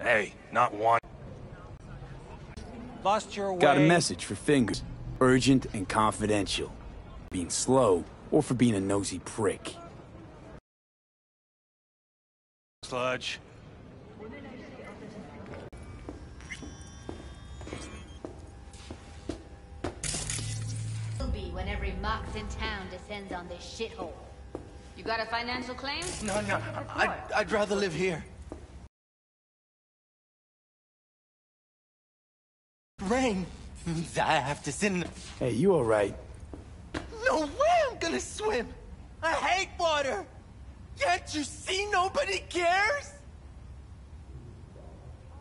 Hey, not one. Lost your way. Got a message for Fingers. Urgent and confidential. Being slow, or for being a nosy prick. Sludge. Will be when every mox in town descends on this shithole. You got a financial claim? No, I'd rather live here. Rain means I have to sit in the... Hey, you alright? No way I'm gonna swim! I hate water! Can't you see nobody cares?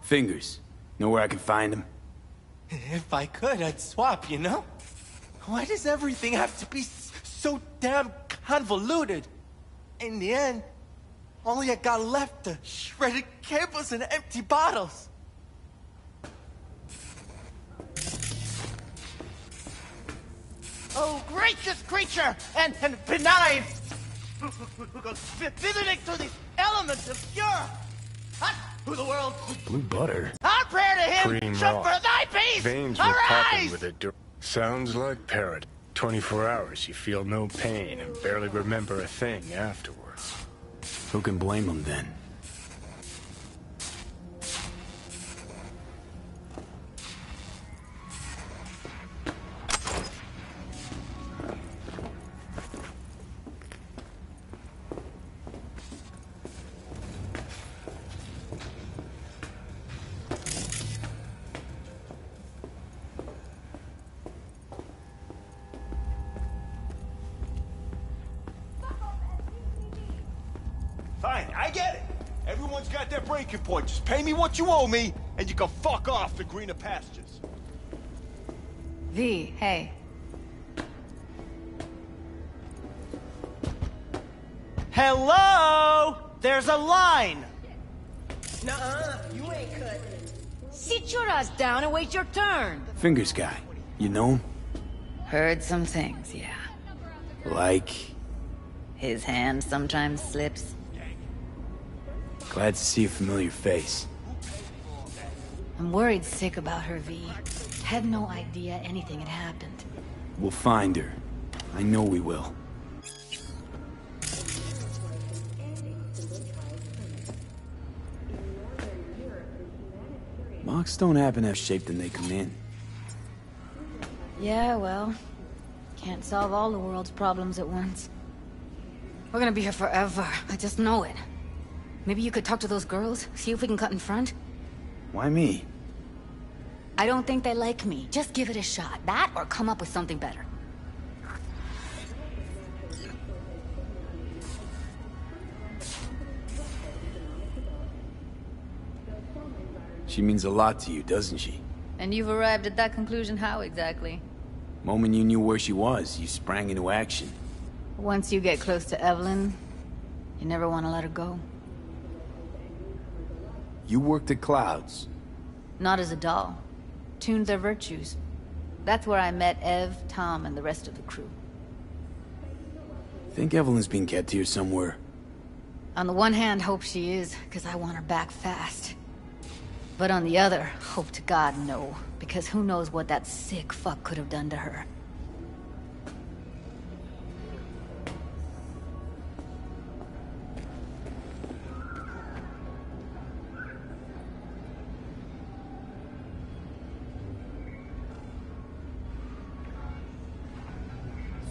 Fingers. Know where I can find him? If I could, I'd swap, you know? Why does everything have to be so damn convoluted? In the end, all I got left are shredded cables and empty bottles. Oh, gracious creature! And benign! Visiting through these elements of pure... Who the world... Blue butter. Our prayer to him Cream shall rock. for thy peace Veins were popping arise! with it. Sounds like parrot. 24 hours, you feel no pain and barely remember a thing afterwards. Who can blame him then? Fine, I get it. Everyone's got their breaking point. Just pay me what you owe me, and you can fuck off to greener pastures. V, hey. Hello! There's a line! Nuh-uh, you ain't cutting. Sit your ass down and wait your turn. Fingers guy. You know him? Heard some things, yeah. Like... His hand sometimes slips. Glad to see a familiar face. I'm worried sick about her, V. Had no idea anything had happened. We'll find her. I know we will. Mox don't happen to have shape than they come in. Yeah, well, can't solve all the world's problems at once. We're gonna be here forever. I just know it. Maybe you could talk to those girls, see if we can cut in front? Why me? I don't think they like me. Just give it a shot. That or come up with something better. She means a lot to you, doesn't she? And you've arrived at that conclusion how exactly? Moment you knew where she was, you sprang into action. Once you get close to Evelyn, you never want to let her go. You worked at Clouds. Not as a doll. Tuned their virtues. That's where I met Ev, Tom, and the rest of the crew. Think Evelyn's being kept here somewhere. On the one hand, hope she is, because I want her back fast. But on the other, hope to God no, because who knows what that sick fuck could have done to her.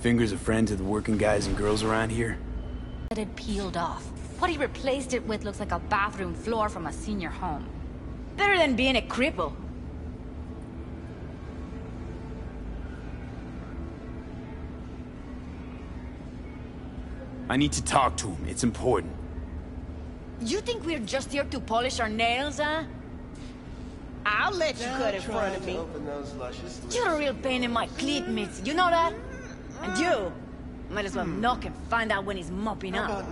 Fingers a friend to the working guys and girls around here? It had peeled off. What he replaced it with looks like a bathroom floor from a senior home. Better than being a cripple. I need to talk to him. It's important. You think we're just here to polish our nails, huh? I'll let you cut in front of me. You're a real pain in my cleat mitts, you know that? And you might as well knock and find out when he's mopping up.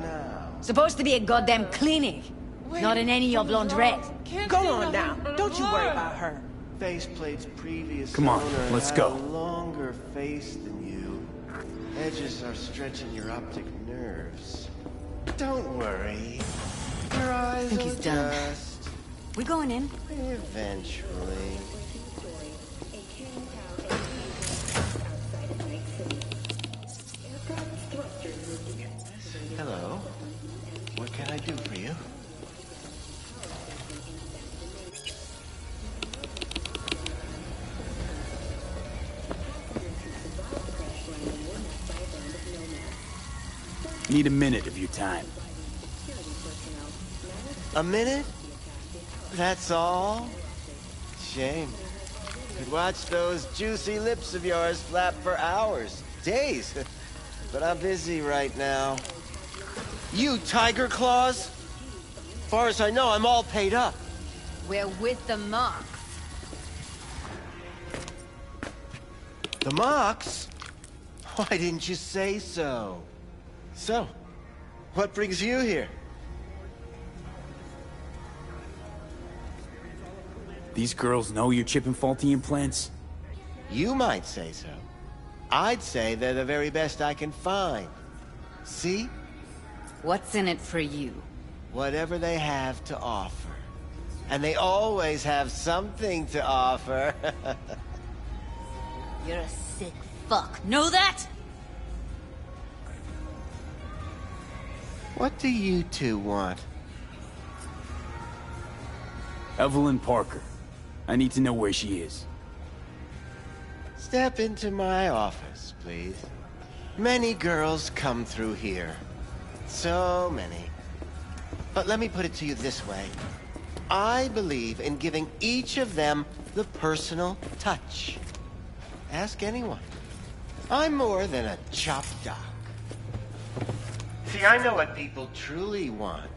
Supposed to be a goddamn clinic, not in any of laundrette. Go on now. Don't you worry about her. Faceplate's previous Come on, owner let's had go. a longer face than you. Edges are stretching your optic nerves. Don't worry. Your eyes Think he's will done. just We going in? Eventually. Hello. What can I do for you? Need a minute of your time. A minute? That's all? Shame. Could watch those juicy lips of yours flap for hours, days. But I'm busy right now. You Tiger Claws? Far as I know, I'm all paid up. We're with the Mox. The Mox? Why didn't you say so? So, what brings you here? These girls know you're chipping faulty implants? You might say so. I'd say they're the very best I can find. See? What's in it for you? Whatever they have to offer. And they always have something to offer. You're a sick fuck. Know that? What do you two want? Evelyn Parker. I need to know where she is. Step into my office, please. Many girls come through here. So many. But let me put it to you this way. I believe in giving each of them the personal touch. Ask anyone. I'm more than a chop doc. See, I know what people truly want.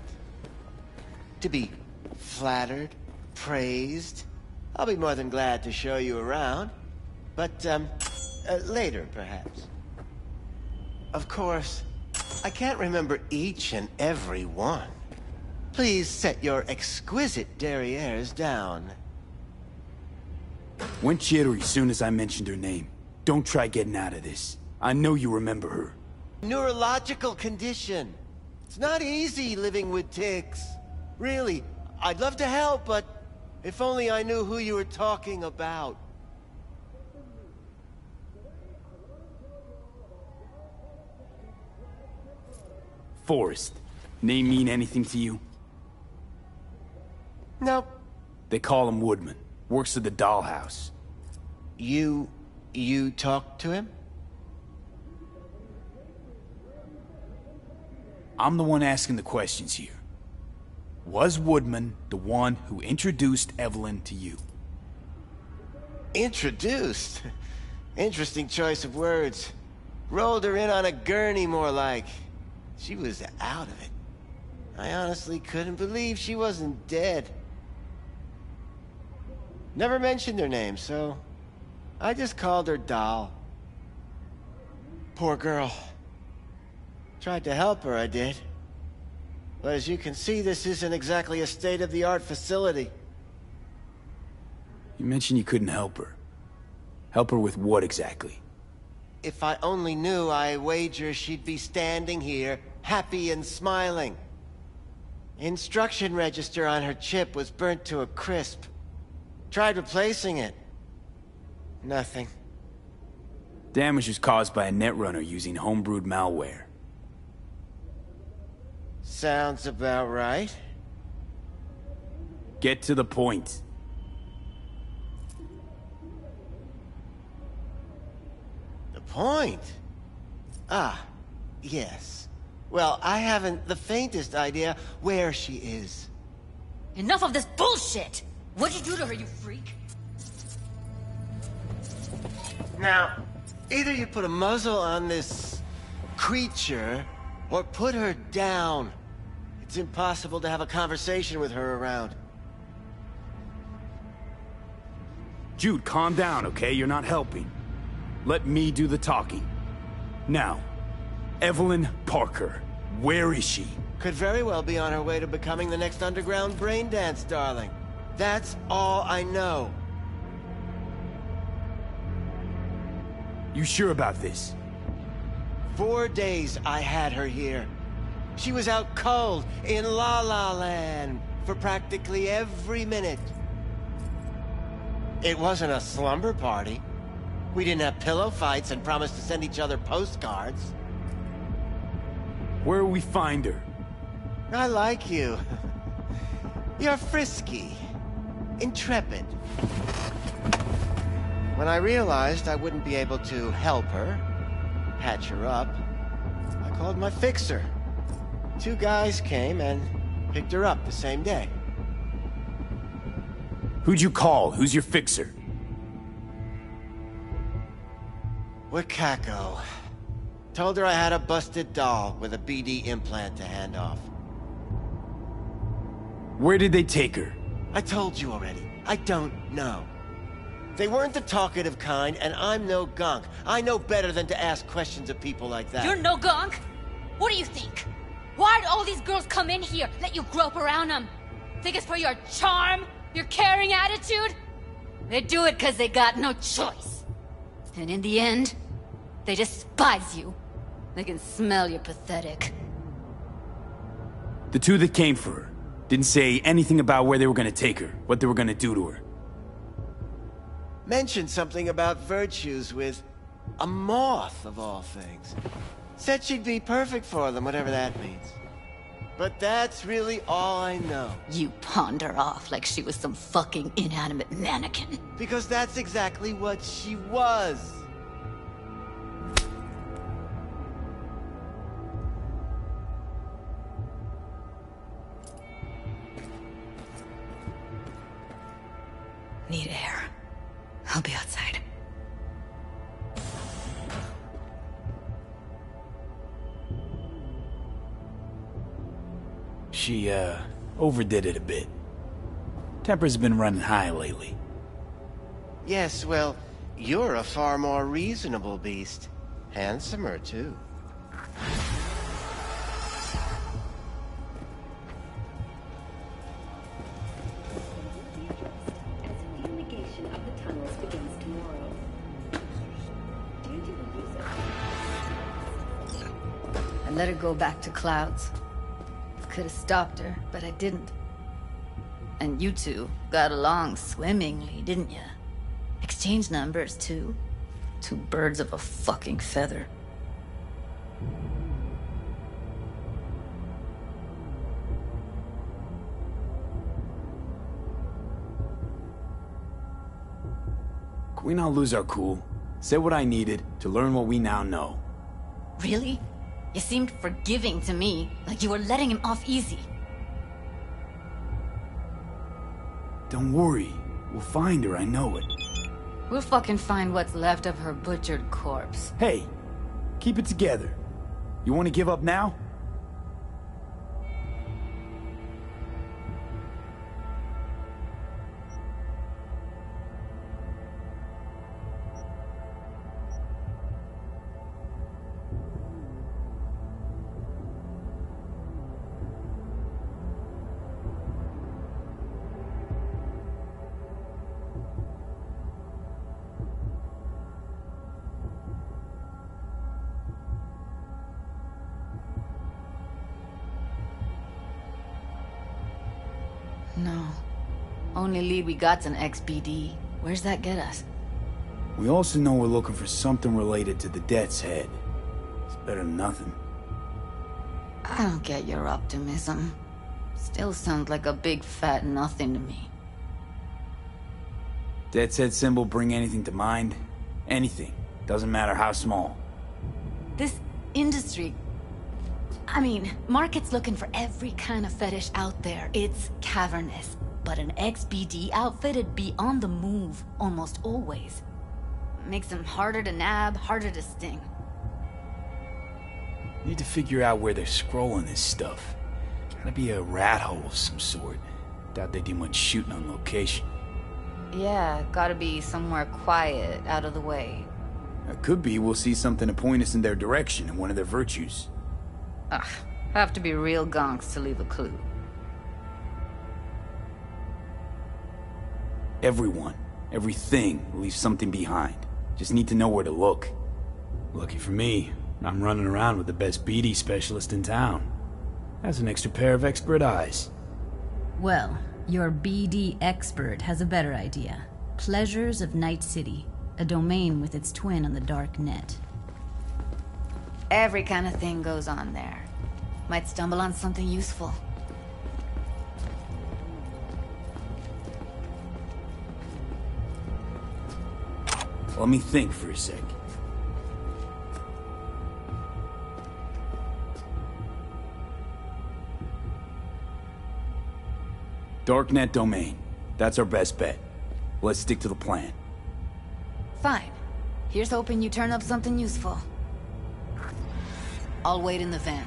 To be flattered, praised. I'll be more than glad to show you around. But, later, perhaps. Of course, I can't remember each and every one. Please set your exquisite derrieres down. Went jittery soon as I mentioned her name. Don't try getting out of this. I know you remember her. Neurological condition. It's not easy living with tics. Really, I'd love to help, but if only I knew who you were talking about. Forrest. Name mean anything to you? Nope. They call him Woodman. Works at the dollhouse. You talked to him? I'm the one asking the questions here. Was Woodman the one who introduced Evelyn to you? Introduced? Interesting choice of words. Rolled her in on a gurney, more like. She was out of it. I honestly couldn't believe she wasn't dead. Never mentioned her name, so I just called her Doll. Poor girl. Tried to help her, I did. But as you can see, this isn't exactly a state-of-the-art facility. You mentioned you couldn't help her. Help her with what exactly? If I only knew, I wager she'd be standing here, happy and smiling. Instruction register on her chip was burnt to a crisp. Tried replacing it. Nothing. Damage was caused by a netrunner using homebrewed malware. Sounds about right. Get to the point. The point? Ah, yes. Well, I haven't the faintest idea where she is. Enough of this bullshit! What'd you do to her, you freak? Now, either you put a muzzle on this creature, or put her down. It's impossible to have a conversation with her around. Jude, calm down, okay? You're not helping. Let me do the talking. Now, Evelyn Parker, where is she? Could very well be on her way to becoming the next underground brain dance darling. That's all I know. You sure about this? 4 days I had her here. She was out cold in La La Land, for practically every minute. It wasn't a slumber party. We didn't have pillow fights and promised to send each other postcards. Where will we find her? I like you. You're frisky, intrepid. When I realized I wouldn't be able to help her, patch her up, I called my fixer. 2 guys came and picked her up the same day. Who'd you call? Who's your fixer? Wakako. Told her I had a busted doll with a BD implant to hand off. Where did they take her? I told you already. I don't know. They weren't the talkative kind, and I'm no gonk. I know better than to ask questions of people like that. You're no gonk? What do you think? Why'd all these girls come in here, let you grope around them? Think it's for your charm? Your caring attitude? They do it because they got no choice. And in the end, they despise you. They can smell you're pathetic. The 2 that came for her didn't say anything about where they were gonna take her, what they were gonna do to her. Mentioned something about virtues with a moth, of all things. Said she'd be perfect for them, whatever that means. But that's really all I know. You pawned her off like she was some fucking inanimate mannequin. Because that's exactly what she was. Need air. I'll be outside. She, overdid it a bit. Temper's been running high lately. Yes, well, you're a far more reasonable beast. Handsomer, too. I let her go back to Clouds. Could have stopped her, but I didn't. And you 2 got along swimmingly, didn't ya? Exchanged numbers, too. 2 birds of a fucking feather. Can we not lose our cool? Said what I needed to learn what we now know. Really? You seemed forgiving to me, like you were letting him off easy. Don't worry. We'll find her, I know it. We'll fucking find what's left of her butchered corpse. Hey, keep it together. You want to give up now? No. Only lead we got's an XBD. Where's that get us? We also know we're looking for something related to the Death's Head. It's better than nothing. I don't get your optimism. Still sounds like a big fat nothing to me. Death's Head symbol bring anything to mind? Anything. Doesn't matter how small. This industry... I mean, market's looking for every kind of fetish out there. It's cavernous. But an XBD outfit'd be on the move, almost always. Makes them harder to nab, harder to sting. Need to figure out where they're scrolling this stuff. Gotta be a rat hole of some sort. Doubt they do much shooting on location. Yeah, gotta be somewhere quiet, out of the way. It could be we'll see something to point us in their direction in one of their virtues. Ugh, have to be real gonks to leave a clue. Everyone, everything leaves something behind. Just need to know where to look. Lucky for me, I'm running around with the best BD specialist in town. That's an extra pair of expert eyes. Well, your BD expert has a better idea. Pleasures of Night City, a domain with its twin on the dark net. Every kind of thing goes on there. Might stumble on something useful. Let me think for a sec. Darknet domain. That's our best bet. Let's stick to the plan. Fine. Here's hoping you turn up something useful. I'll wait in the van.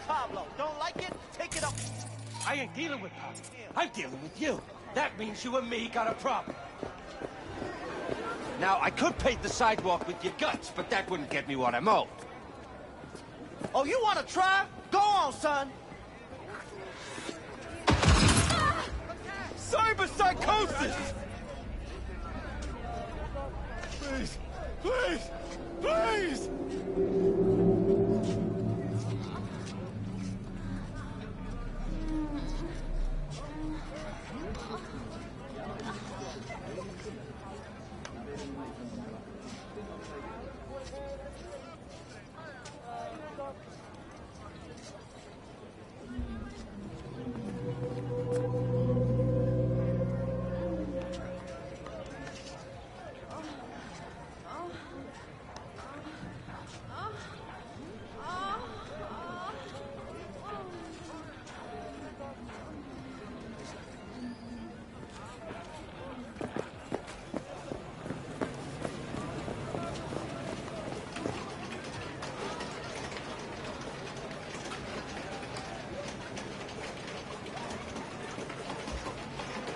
Pablo, don't like it? Take it up. I ain't dealing with Pablo. I'm dealing with you. That means you and me got a problem. Now, I could pave the sidewalk with your guts, but that wouldn't get me what I'm owed. Oh, you want to try? Go on, son. Cyber psychosis! Please, please, please!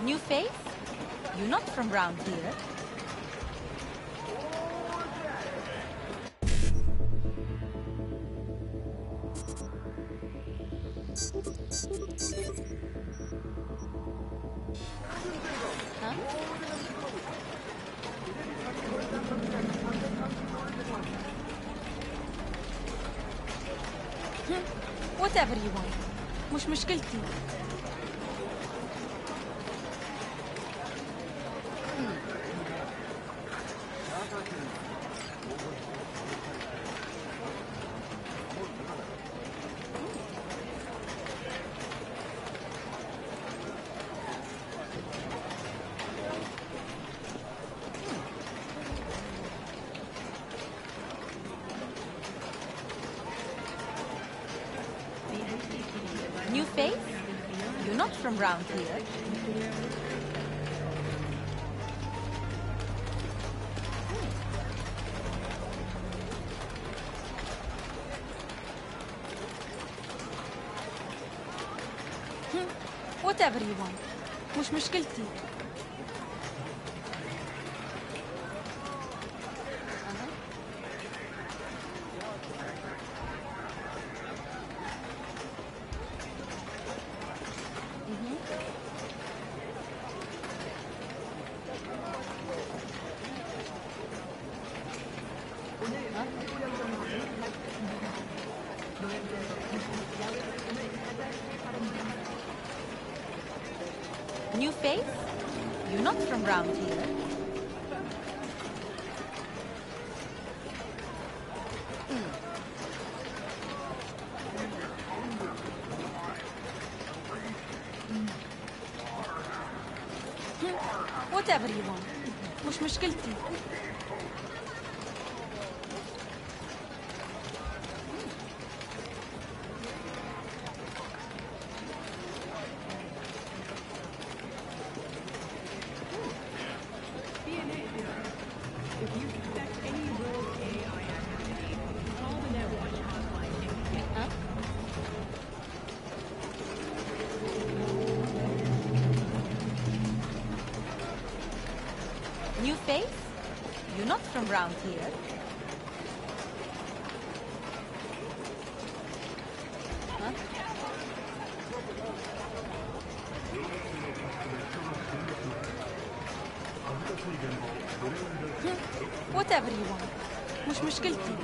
New face? You're not from round here. Huh? Whatever you want. مش مشكلتي. New face? You're not from round here. Whatever you want. مش مشكلتي. New face? You're not from round here. Whatever you want. مش مشكلتي. New face? You're not from round here. Huh? Whatever you want. مش مشكلتي.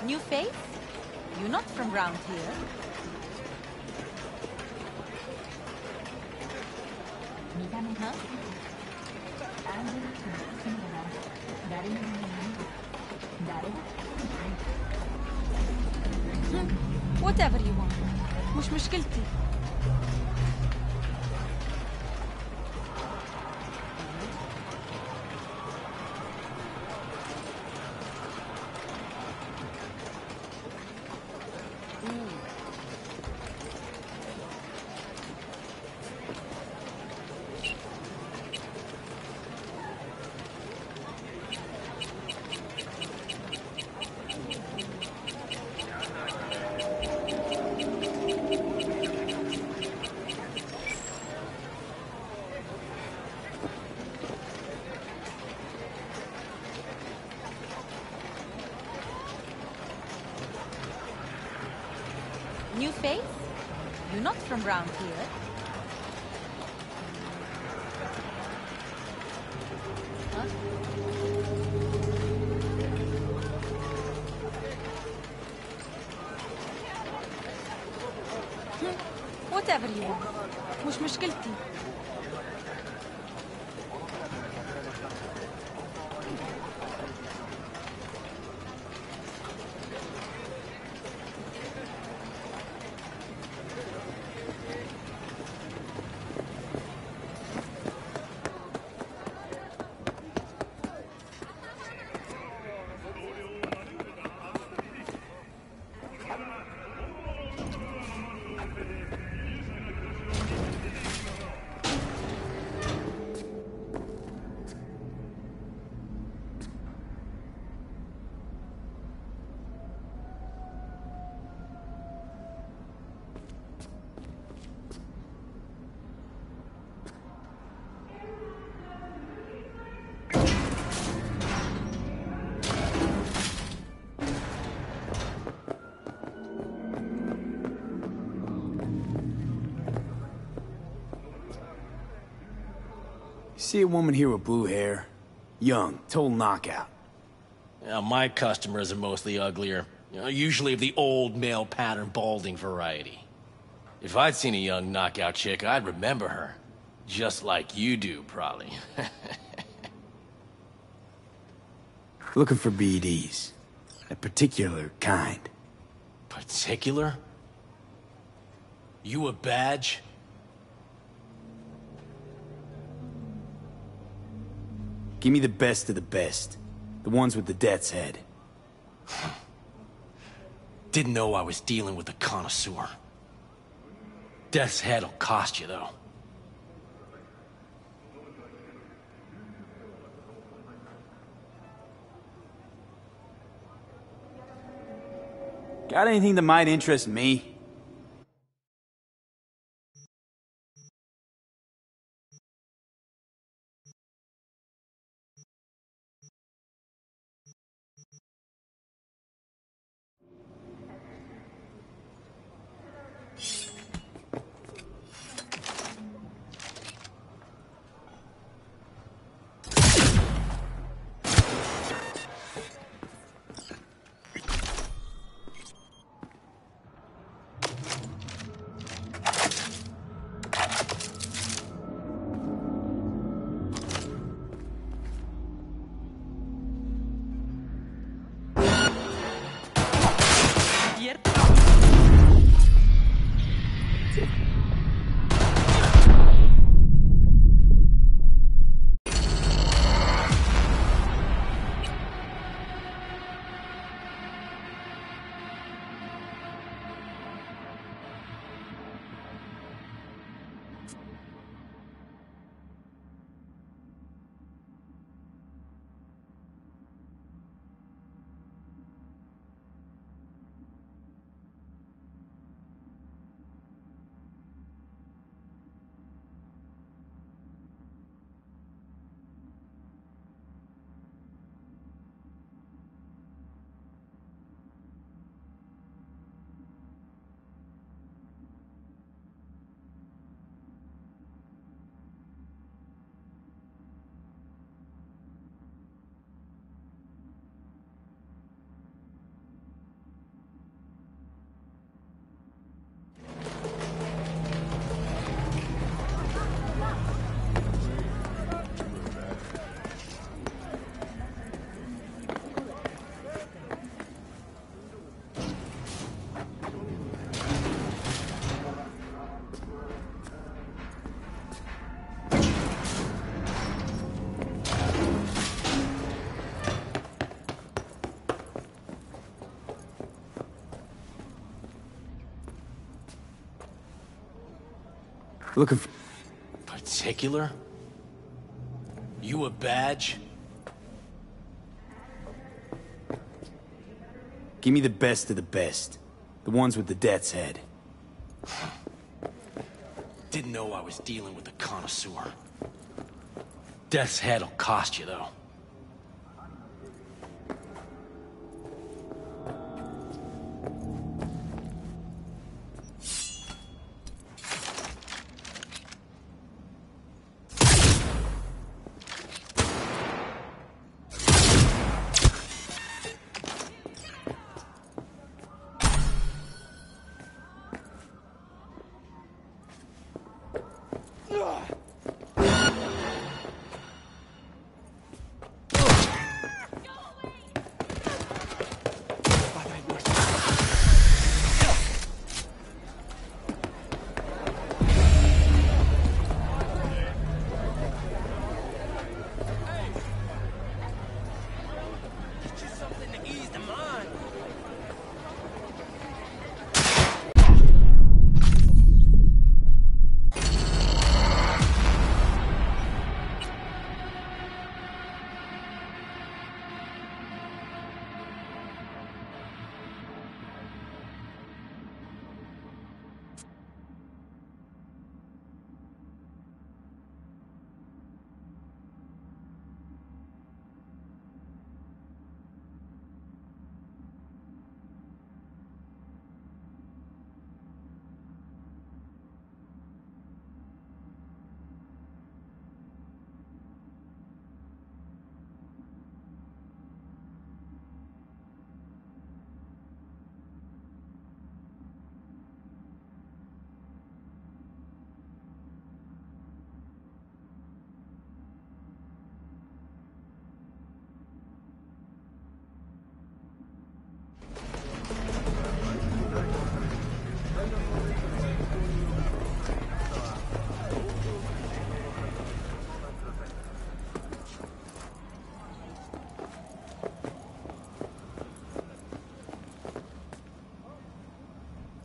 New face? You're not from round here. Huh? Whatever you want. مش مشكلتي. New face? You're not from round here. Huh? Whatever you want. مش مشكلتي. See a woman here with blue hair? Young, total knockout. Yeah, my customers are mostly uglier. You know, usually of the old male pattern balding variety. If I'd seen a young knockout chick, I'd remember her. Just like you do, probably. Looking for BDs. A particular kind. Particular? You a badge? Give me the best of the best. The ones with the death's head. Didn't know I was dealing with a connoisseur. Death's head'll cost you, though. Got anything that might interest me? Looking for... Particular? You a badge? Give me the best of the best. The ones with the death's head. Didn't know I was dealing with a connoisseur. Death's head'll cost you, though.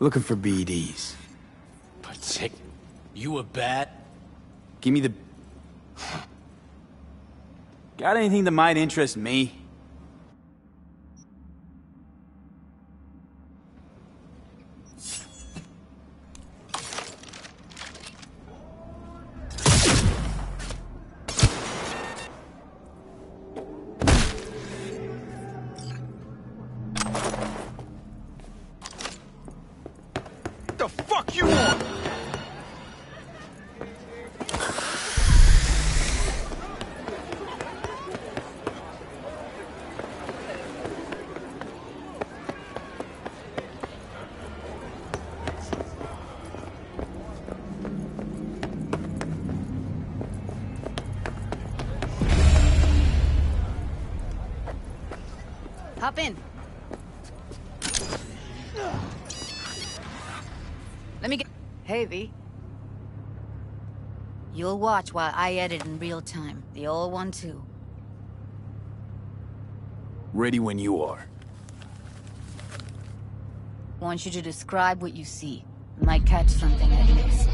Looking for BDs. You a bat? Give me the... Got anything that might interest me? The fuck you want? Hop in. Let me get... Hey, V. You'll watch while I edit in real time. The old one, too. Ready when you are. Want you to describe what you see. Might catch something at least.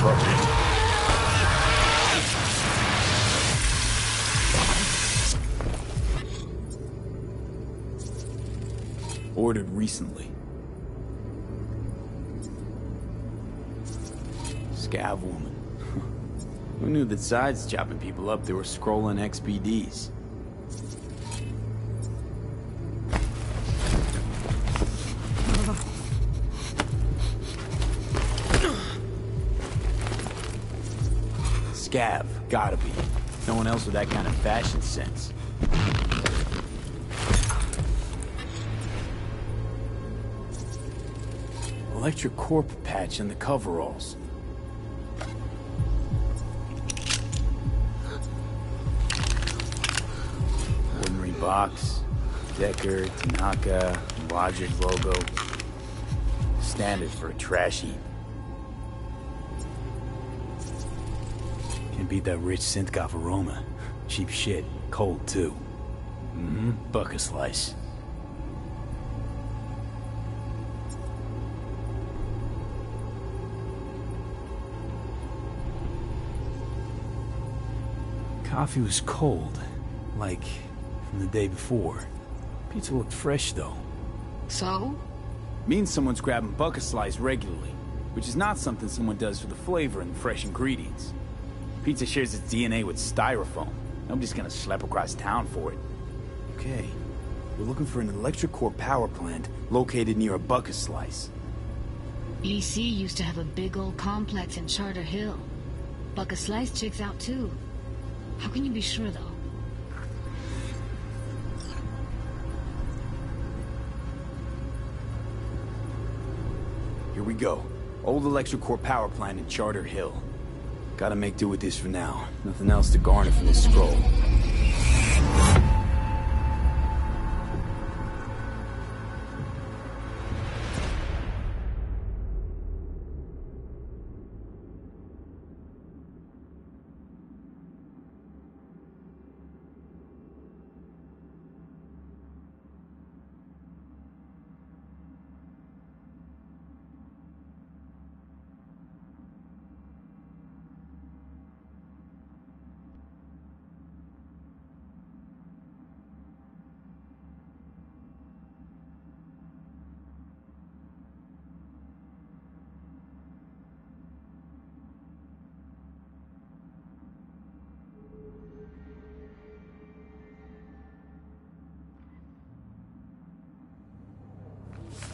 trouble. Ordered recently. Scav woman. Who knew that besides chopping people up, they were scrolling XPDs? Scav, gotta be. No one else with that kind of fashion sense. Electric Corp patch in the coveralls. Ordinary box, Decker, Tanaka, Logic logo. Standard for a trash heap. Can't beat that rich synth-goth aroma. Cheap shit, cold too. Bucket slice. Coffee was cold, like from the day before. Pizza looked fresh, though. So? Means someone's grabbing bucket slice regularly, which is not something someone does for the flavor and fresh ingredients. Pizza shares its DNA with styrofoam. Nobody's gonna schlep across town for it. Okay, we're looking for an electric core power plant located near a bucket slice. EC used to have a big old complex in Charter Hill. Bucket Slice checks out too. How can you be sure, though? Here we go. Old electric core power plant in Charter Hill. Gotta make do with this for now. Nothing else to garner from this scroll.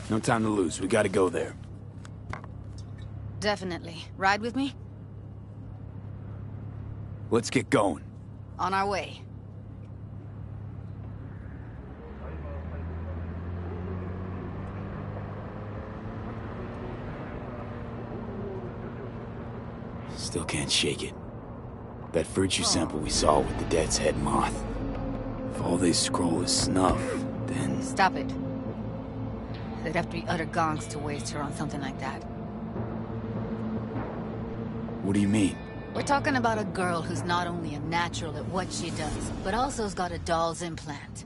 No time to lose. We gotta go there. Definitely. Ride with me? Let's get going. On our way. Still can't shake it. That virtue sample we saw with the Death's Head moth. If all they scroll is snuff, then... Stop it. They'd have to be utter gonks to waste her on something like that. What do you mean? We're talking about a girl who's not only a natural at what she does, but also's got a doll's implant.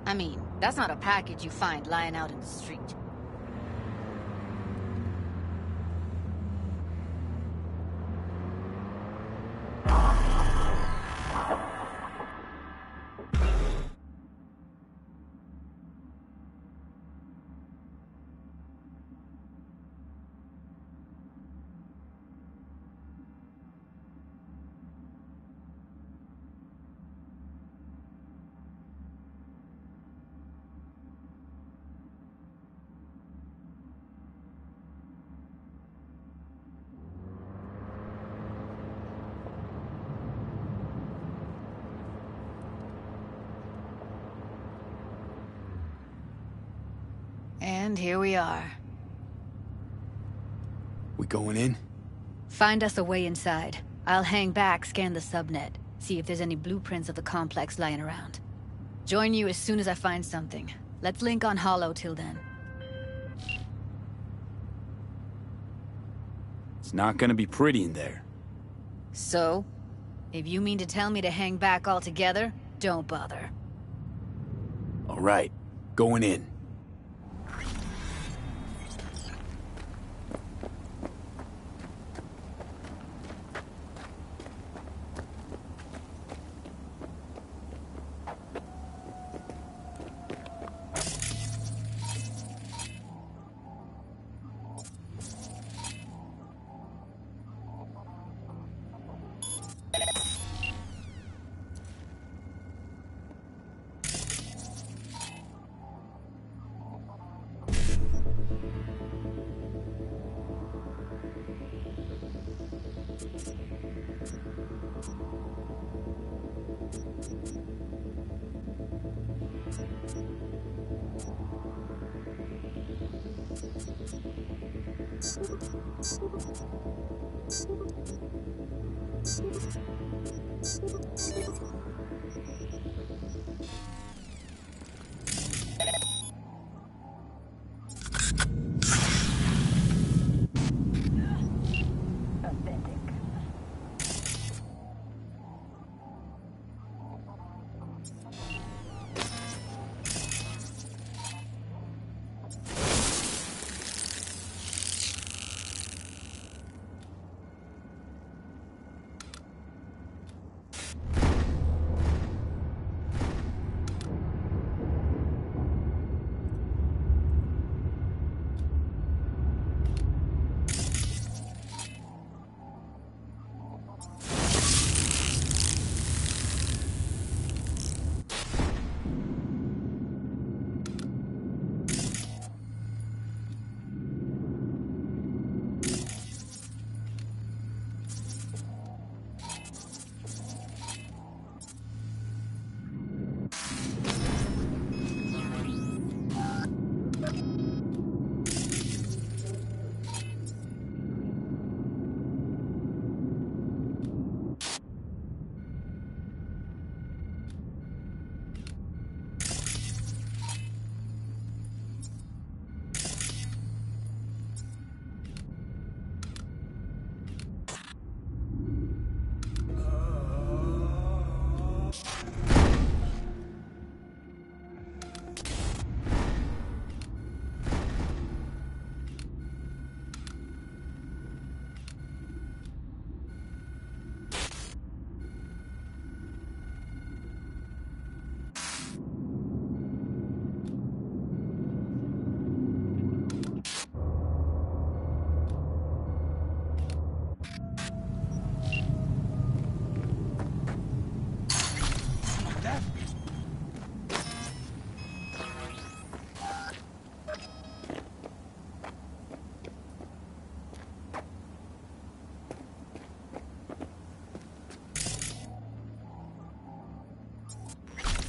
I mean, that's not a package you find lying out in the street. And here we are. We going in? Find us a way inside. I'll hang back, scan the subnet, see if there's any blueprints of the complex lying around. Join you as soon as I find something. Let's link on Hollow till then. It's not gonna be pretty in there. So? If you mean to tell me to hang back altogether, don't bother. All right, going in.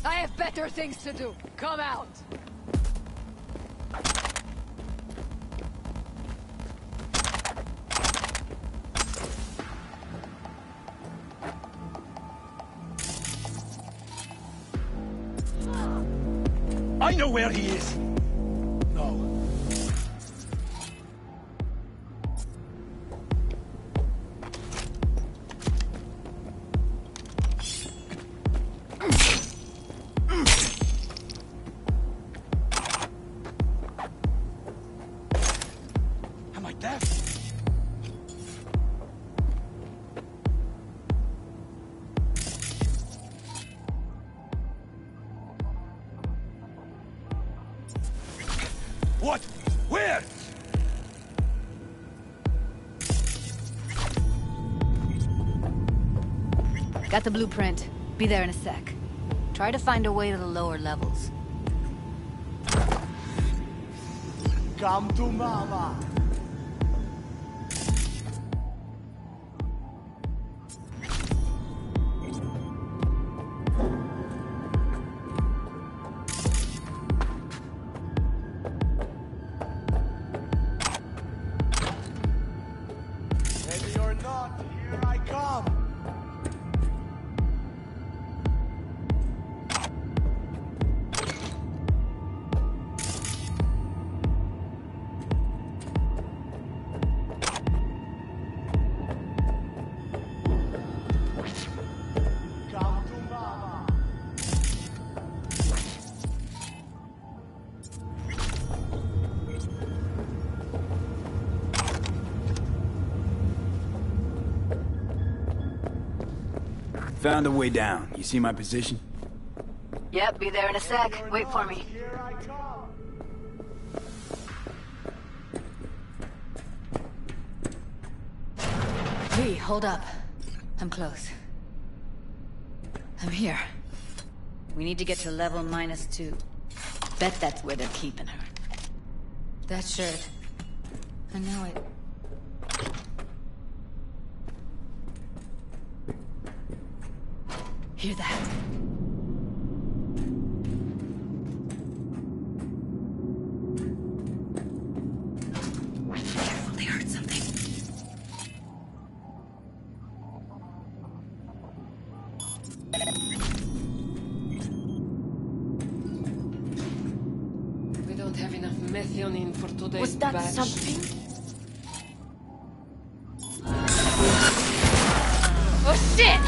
I have better things to do. Come out. I know where he is. No. Am I deaf? What? Where? Got the blueprint. Be there in a sec. Try to find a way to the lower levels. Come to mama. Ready or not, here I come. Come to mama. Found a way down. You see my position? Yep, be there in a sec. Wait for me. Here I come. Hey, hold up. I'm close. I'm here. We need to get to level -2. Bet that's where they're keeping her. That shirt. I know it. Hear that? Careful, they heard something. We don't have enough methionine for today's Was that batch. something? Oh shit!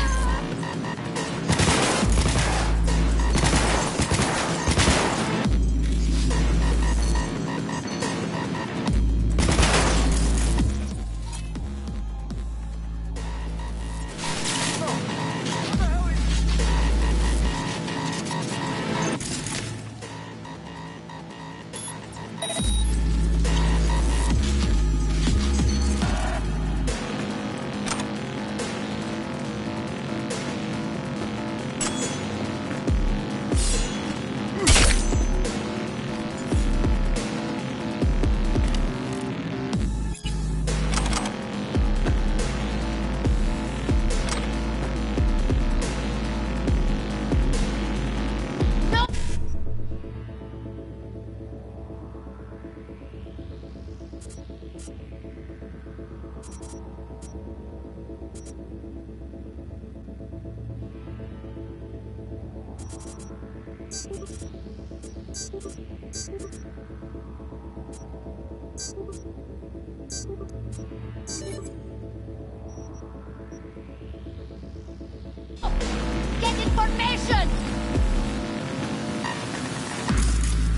Get information!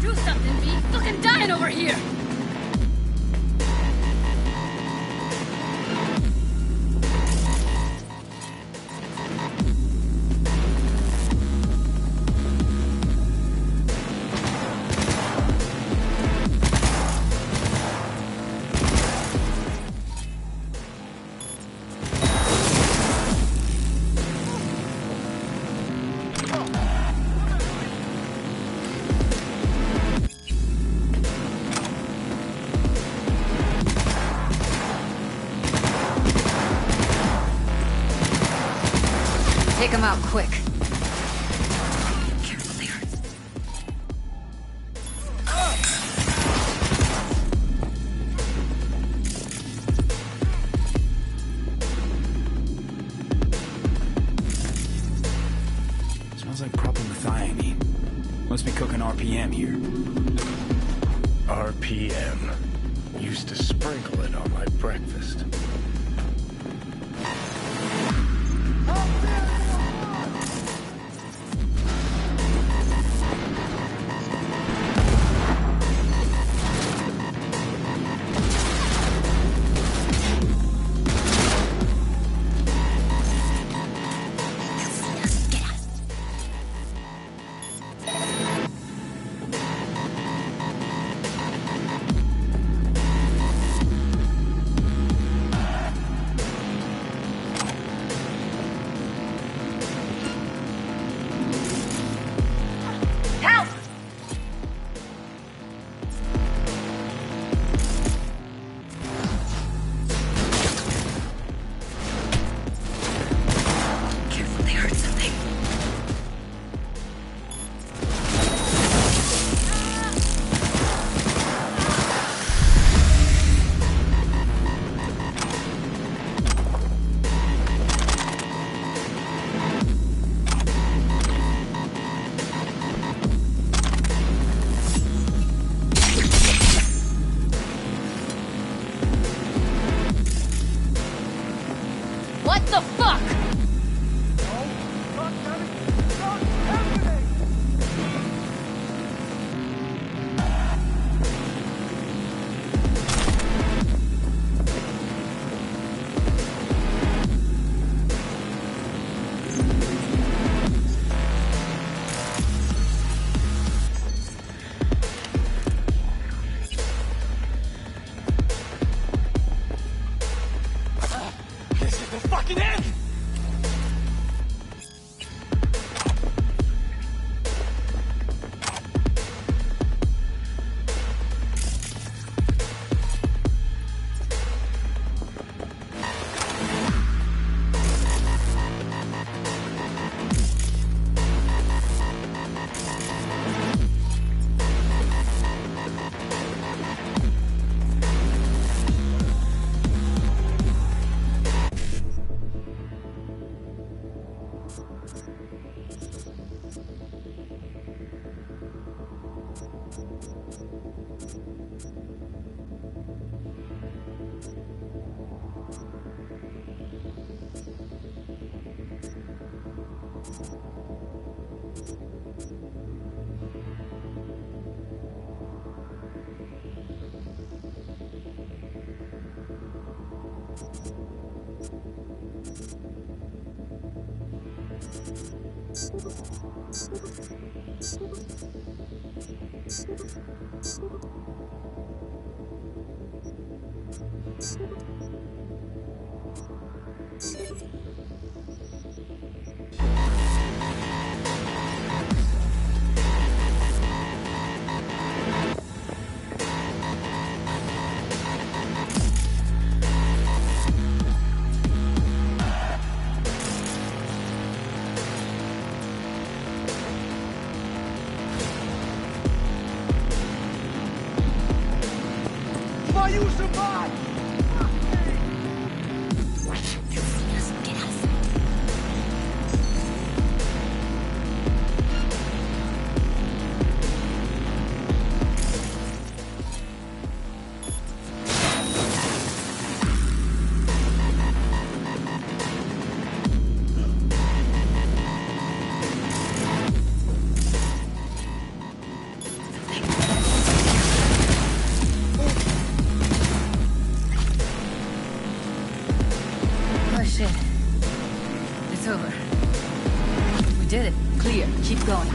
Do something, B. Fucking dying over here! Take him out quick. Careful. Must be cooking RPM here. RPM. Used to sprinkle it on my breakfast. What the fuck? This is the fucking end! You survived! Oh shit. It's over. We did it. Clear. Keep going.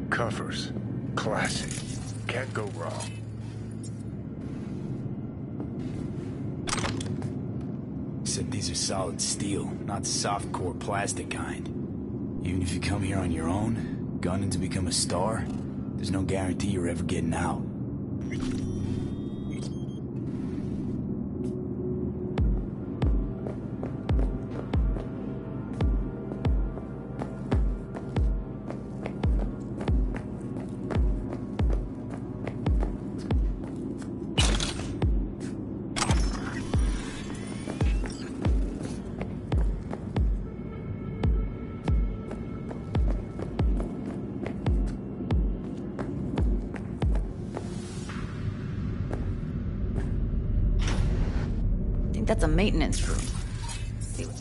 Covers. Classic. Can't go wrong. except these are solid steel, not soft-core plastic kind. Even if you come here on your own, gunning to become a star, there's no guarantee you're ever getting out. That's a maintenance room. Let's see what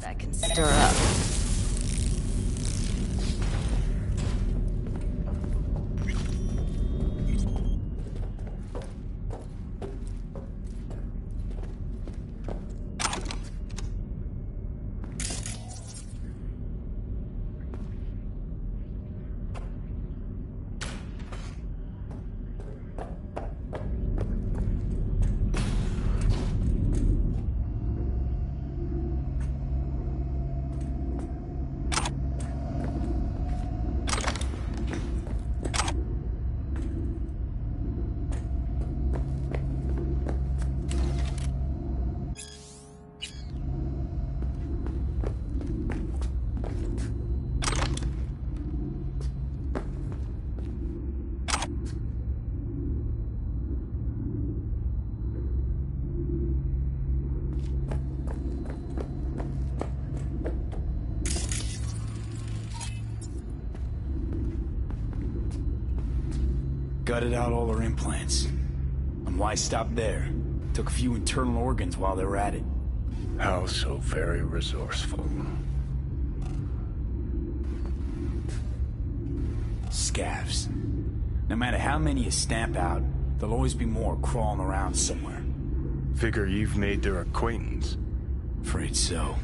that can stir up. Gutted out all her implants. And why stop there? Took a few internal organs while they were at it. How so very resourceful. Scavs. No matter how many you stamp out, there'll always be more crawling around somewhere. Figure you've made their acquaintance. Afraid so.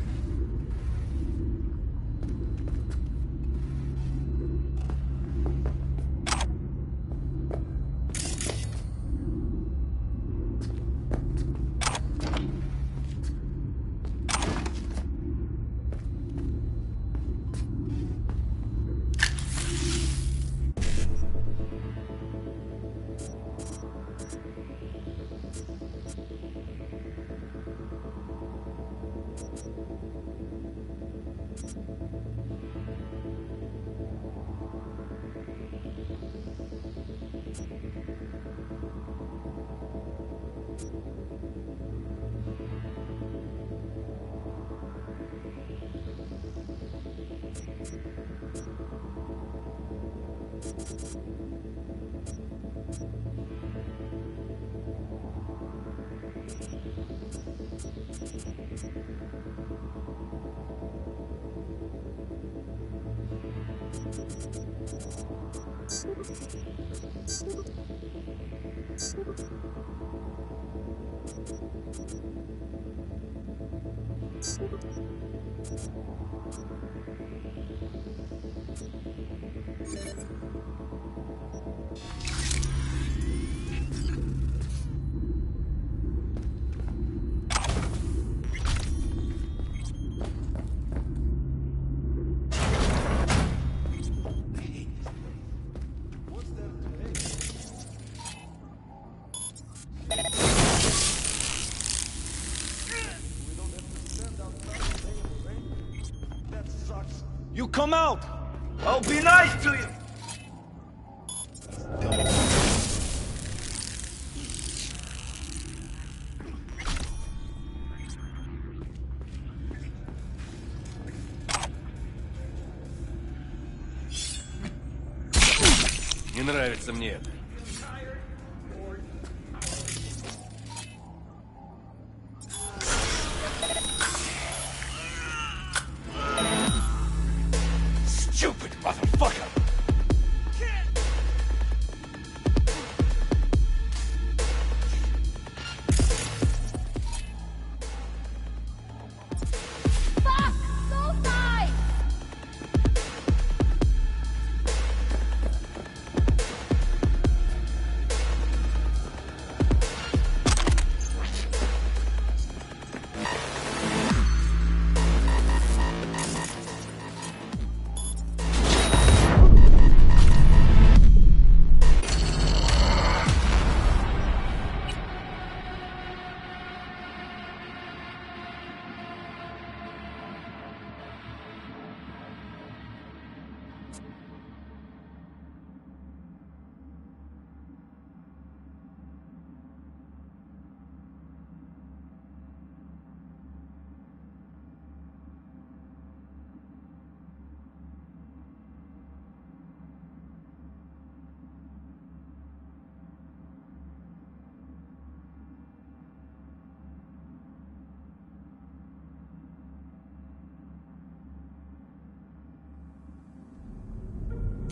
You come out! I'll be nice to you! Не нравится мне это. Stupid motherfucker! Fuck! Suicide!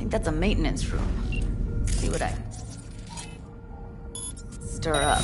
think that's a maintenance room. See what I stir up.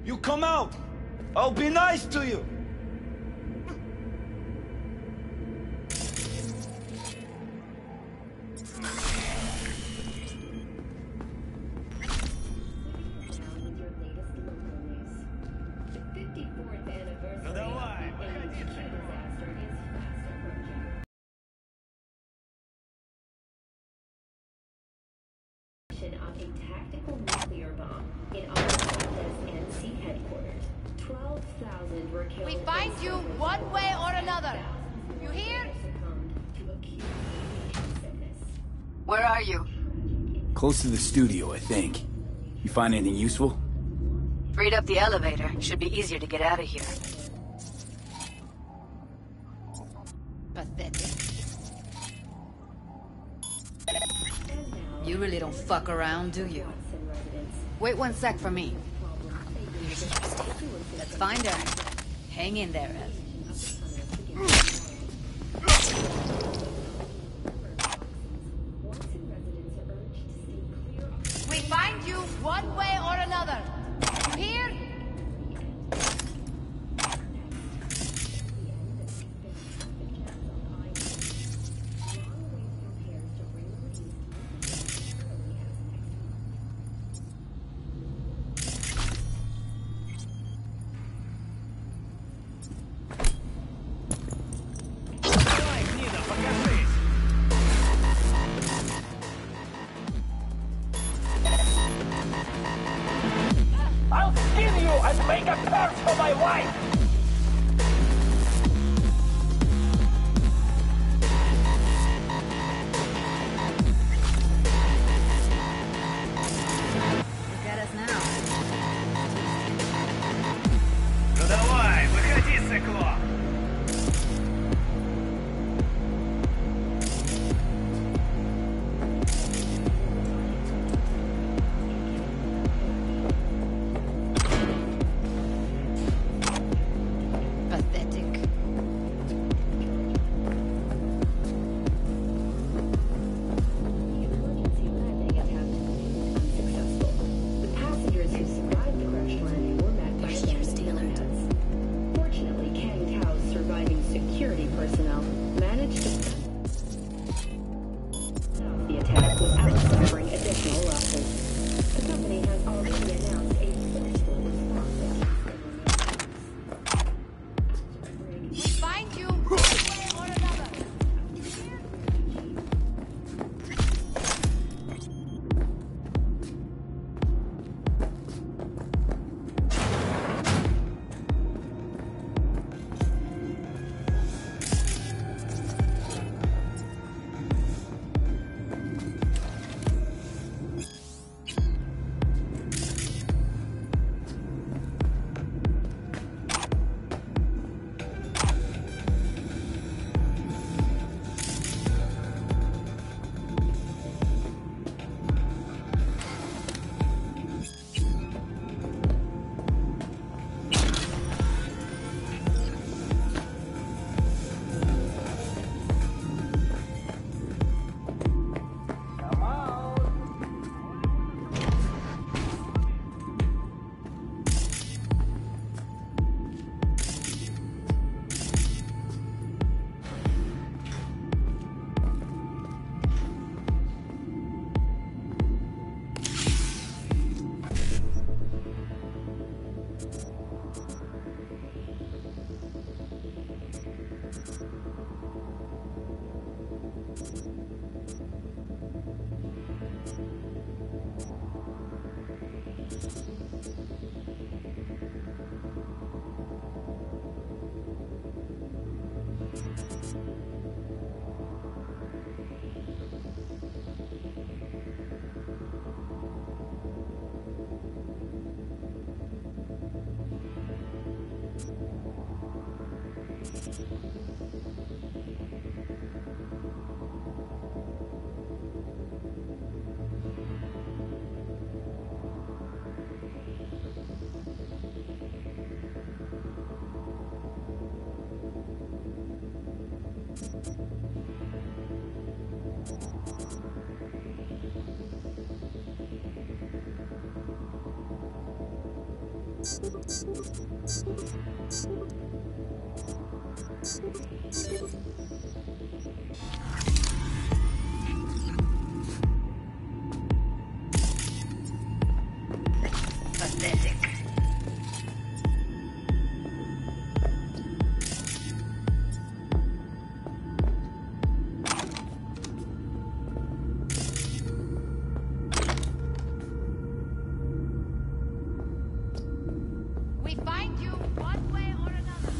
You come out! I'll be nice to you! Of a tactical nuclear bomb in NC headquarters. 12,000 were killed. We find you one way or another. You hear? Where are you? Close to the studio, I think. You find anything useful? Freed up the elevator. Should be easier to get out of here. Pathetic. You really don't fuck around, do you? Wait one sec for me. Let's find her. Hang in there, Ev. We find you one way or another. You hear? I'll skin you and make a purse for my wife! Look at us now. Ну давай, выходи, сыкло! Pathetic. We find you one way or another.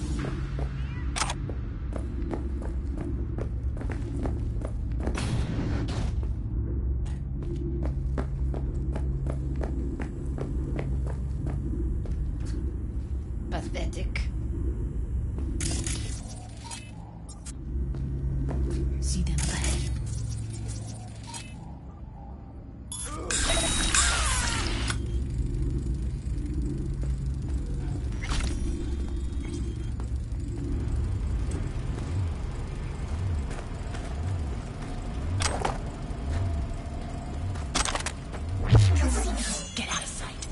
Pathetic. See them up ahead. Get out of sight.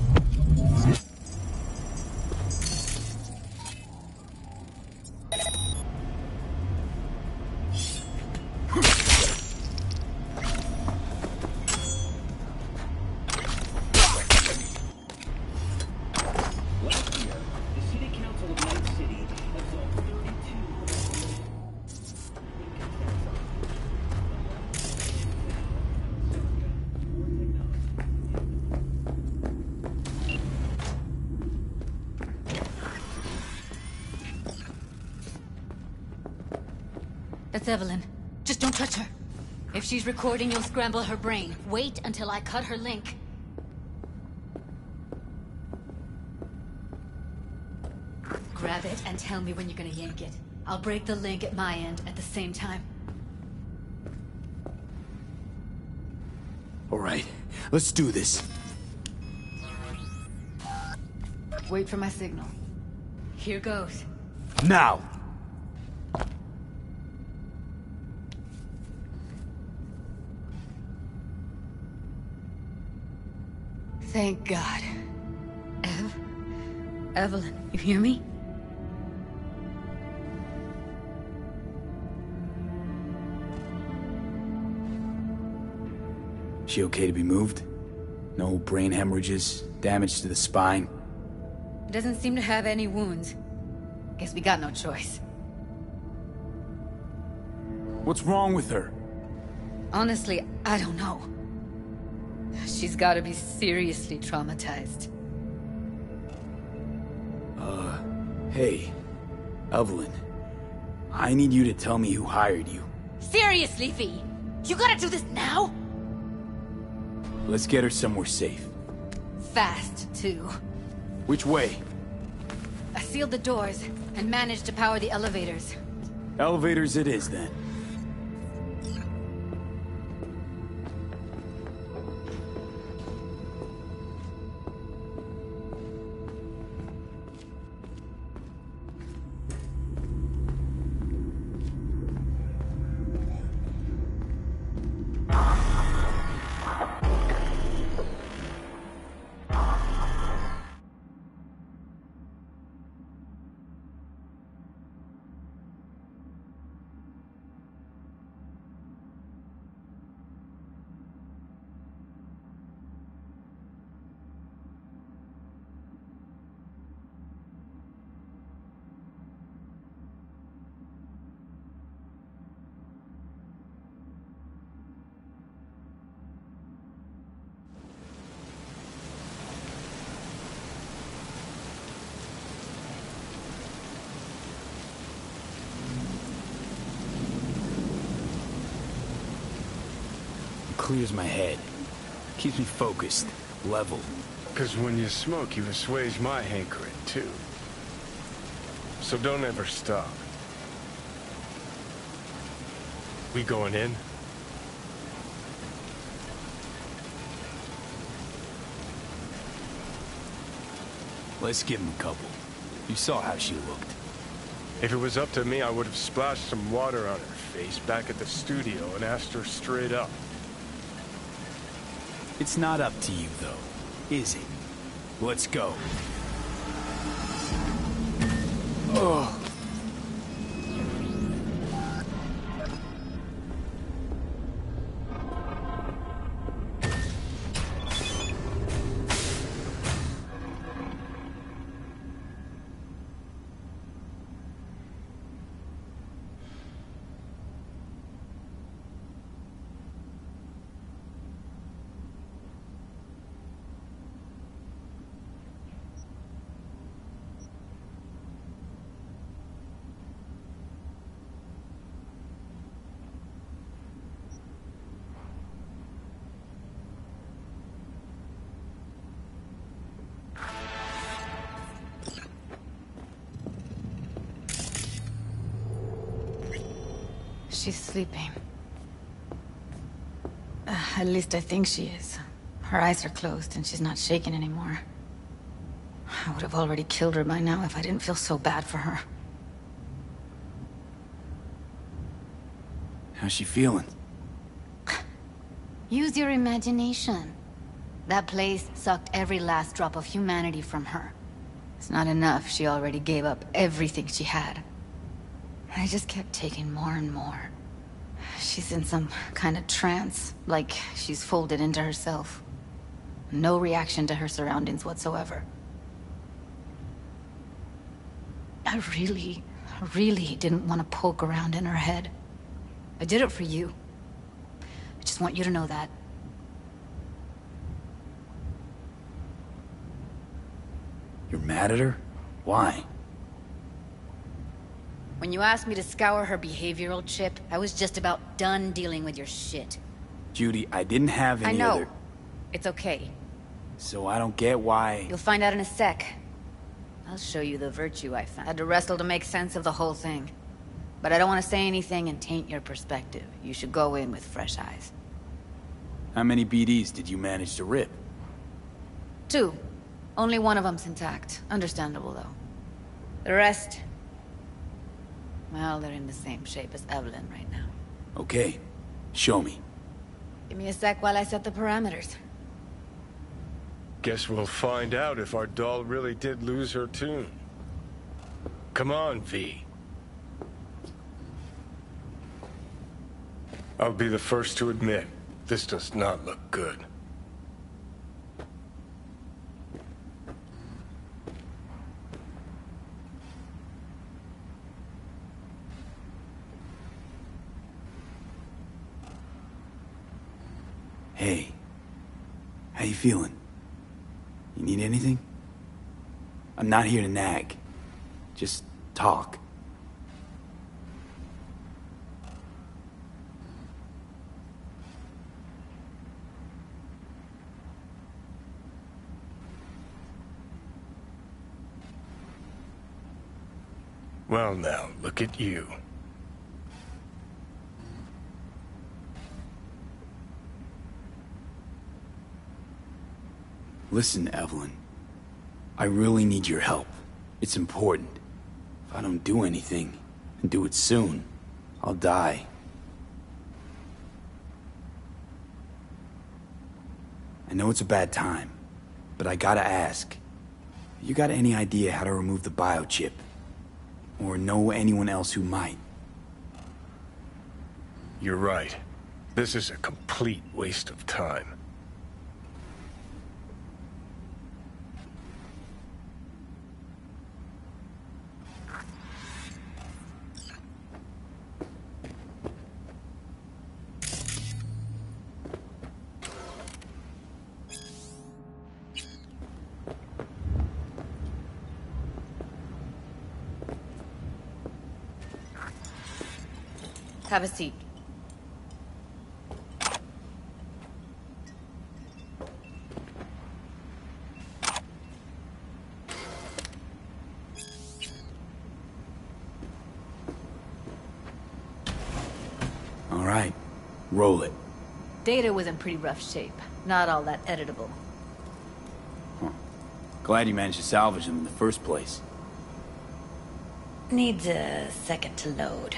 Last year, the City Council of Night City absolved 32 That's Evelyn. Just don't touch her. If she's recording, you'll scramble her brain. Wait until I cut her link. Grab it and tell me when you're gonna yank it. I'll break the link at my end at the same time. All right, let's do this. Wait for my signal. Here goes. Now! Thank God. Evelyn, you hear me? She okay to be moved? No brain hemorrhages, damage to the spine? Doesn't seem to have any wounds. Guess we got no choice. What's wrong with her? Honestly, I don't know. She's gotta be seriously traumatized. Hey, Evelyn. I need you to tell me who hired you. Seriously, V? You gotta do this now? Let's get her somewhere safe. Fast, too. Which way? I sealed the doors and managed to power the elevators. Elevators it is, then. Clears my head. Keeps me focused, level. Because when you smoke, you assuage my hankering, too. So don't ever stop. We going in? Let's give him a couple. You saw how she looked. If it was up to me, I would have splashed some water on her face back at the studio and asked her straight up. It's not up to you, though, is it? Let's go. Ugh. She's sleeping. At least I think she is. Her eyes are closed and she's not shaking anymore. I would have already killed her by now if I didn't feel so bad for her. How's she feeling? Use your imagination. That place sucked every last drop of humanity from her. It's not enough, she already gave up everything she had. I just kept taking more and more. She's in some kind of trance, like she's folded into herself. No reaction to her surroundings whatsoever. I really didn't want to poke around in her head. I did it for you. I just want you to know that. You're mad at her? Why? When you asked me to scour her behavioral chip, I was just about done dealing with your shit. Judy, I didn't have any other... I know. It's okay. So I don't get why... You'll find out in a sec. I'll show you the virtue I found. I had to wrestle to make sense of the whole thing. But I don't want to say anything and taint your perspective. You should go in with fresh eyes. How many BDs did you manage to rip? 2. Only one of them's intact. Understandable, though. The rest... well, they're in the same shape as Evelyn right now. Okay. Show me. Give me a sec while I set the parameters. Guess we'll find out if our doll really did lose her tune. Come on, V. I'll be the first to admit, this does not look good. Hey. How you feeling? You need anything? I'm not here to nag. Just talk. Well now, look at you. Listen, Evelyn. I really need your help. It's important. If I don't do anything, and do it soon, I'll die. I know it's a bad time, but I gotta ask. You got any idea how to remove the biochip? Or know anyone else who might? You're right. This is a complete waste of time. Have a seat. All Roll it. Data was in pretty rough shape. Not all that editable. Huh. Glad you managed to salvage them in the first place. Needs a second to load.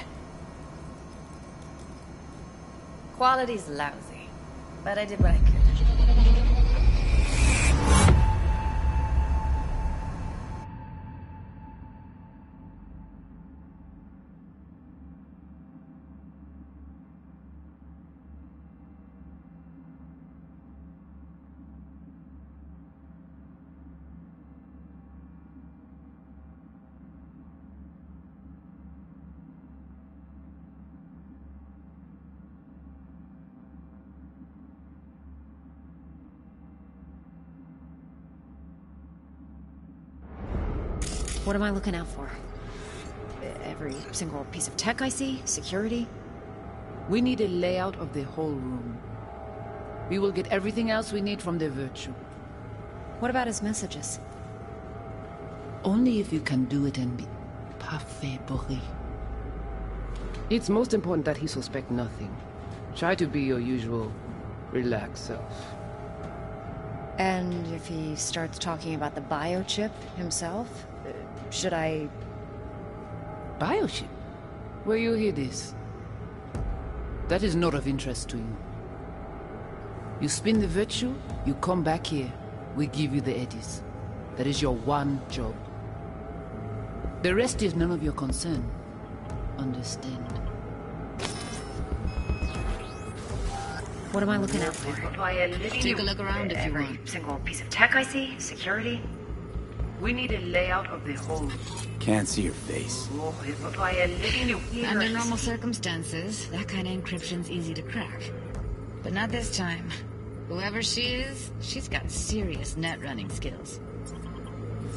Quality's lousy, but I did what I could. What am I looking out for? Every single piece of tech I see? Security? We need a layout of the whole room. We will get everything else we need from the virtue. What about his messages? Only if you can do it and be parfait bourré. It's most important that he suspect nothing. Try to be your usual, relaxed self. And if he starts talking about the biochip himself, should I... Biochip? Where you hear this? That is not of interest to you. You spin the virtue, you come back here, we give you the eddies. That is your one job. The rest is none of your concern. Understand? What am I looking out for? Take a look around if you want. Every single piece of tech I see? Security? We need a layout of the whole... Can't see your face. Under normal circumstances, that kind of encryption's easy to crack. But not this time. Whoever she is, she's got serious net running skills.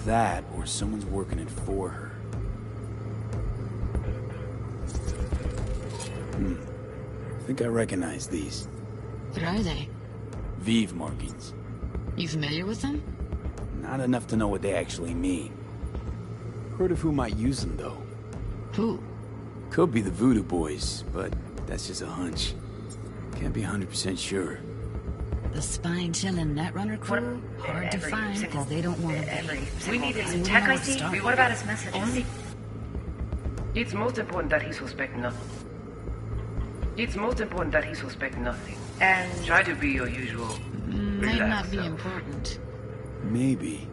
That, or someone's working it for her. I think I recognize these. What are they? Vive markings. You familiar with them? Not enough to know what they actually mean. Heard of who might use them, though. Who? Could be the Voodoo Boys, but that's just a hunch. Can't be 100% sure. The spine-chilling Netrunner crew? Hard to find because they don't want to be. We need his tech I see? What about his messages? It's most important that he suspect nothing. It's most important that he suspect nothing. And... Try to be your usual... Might not be important. Maybe.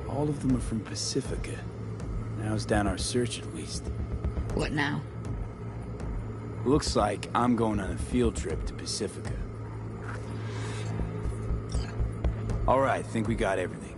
All of them are from Pacifica. Narrows down our search at least. What now? Looks like I'm going on a field trip to Pacifica. Alright, think we got everything.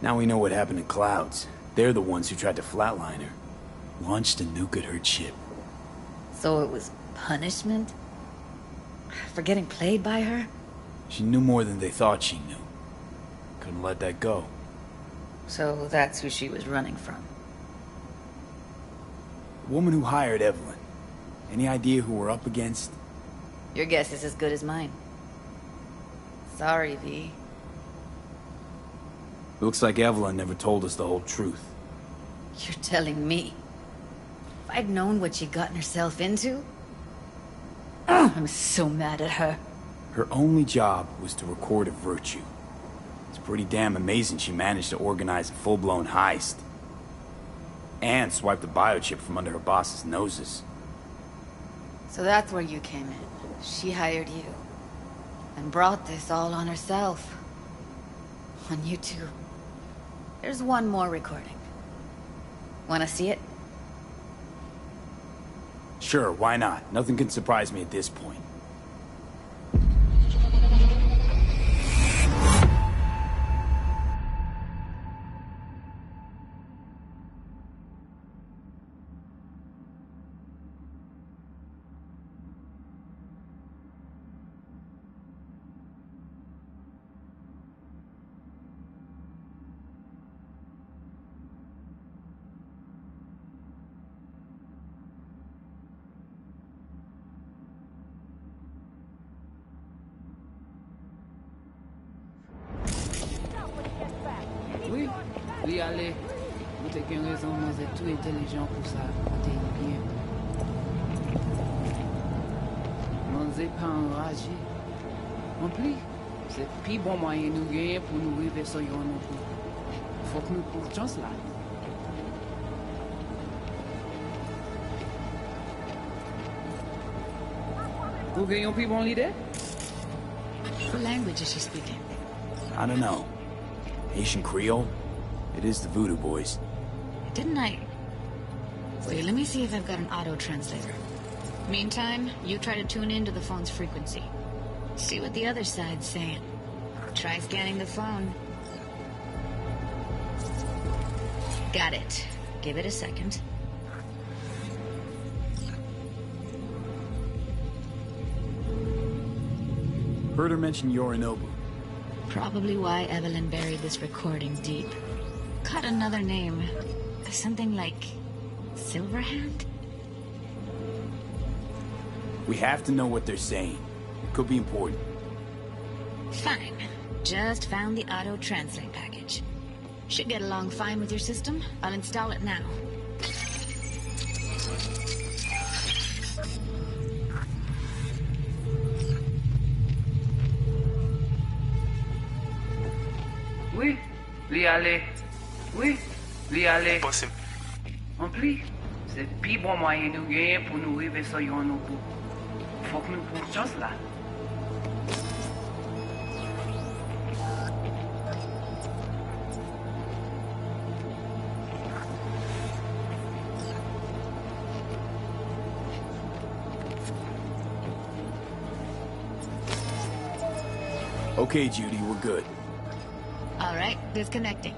Now we know what happened to Clouds. They're the ones who tried to flatline her. Launched a nuke at her ship. So it was punishment? For getting played by her? She knew more than they thought she knew. Couldn't let that go. So that's who she was running from. The woman who hired Evelyn. Any idea who we're up against? Your guess is as good as mine. Sorry, V. Looks like Evelyn never told us the whole truth. You're telling me? If I'd known what she'd gotten herself into... I'm so mad at her. Her only job was to record a virtue. It's pretty damn amazing she managed to organize a full-blown heist. And swipe the biochip from under her boss's noses. So that's where you came in. She hired you. And brought this all on herself. On you two. There's one more recording. Wanna see it? Sure, why not? Nothing can surprise me at this point. Oui, oui, allez. Vous avez qu'une raison, vous êtes tout intelligent pour ça. Comptez bien. Vous n'êtes pas enragé. En plus, c'est le plus bon moyen de nous gagner pour nous arriver sur yon non plus. Faut que nous courtions cela. Vous gagnez un plus bon leader? What language is she speaking? I don't know. Haitian Creole? It is the Voodoo Boys. Didn't I? Wait, let me see if I've got an auto-translator. Meantime, you try to tune into the phone's frequency. See what the other side's saying. Try scanning the phone. Got it. Give it a second. Heard her mention Yorinobu. Probably why Evelyn buried this recording deep. Caught another name. Something like... Silverhand? We have to know what they're saying. It could be important. Fine. Just found the auto-translate package. Should get along fine with your system. I'll install it now. Oui, l'y aller. Oui, l'y aller. Impossible. En plus, c'est le plus bon moyen de nous gagner pour nous arriver sur yon non plus. Faut que nous courtions cela. Okay, Judy, we're good. All right, disconnecting.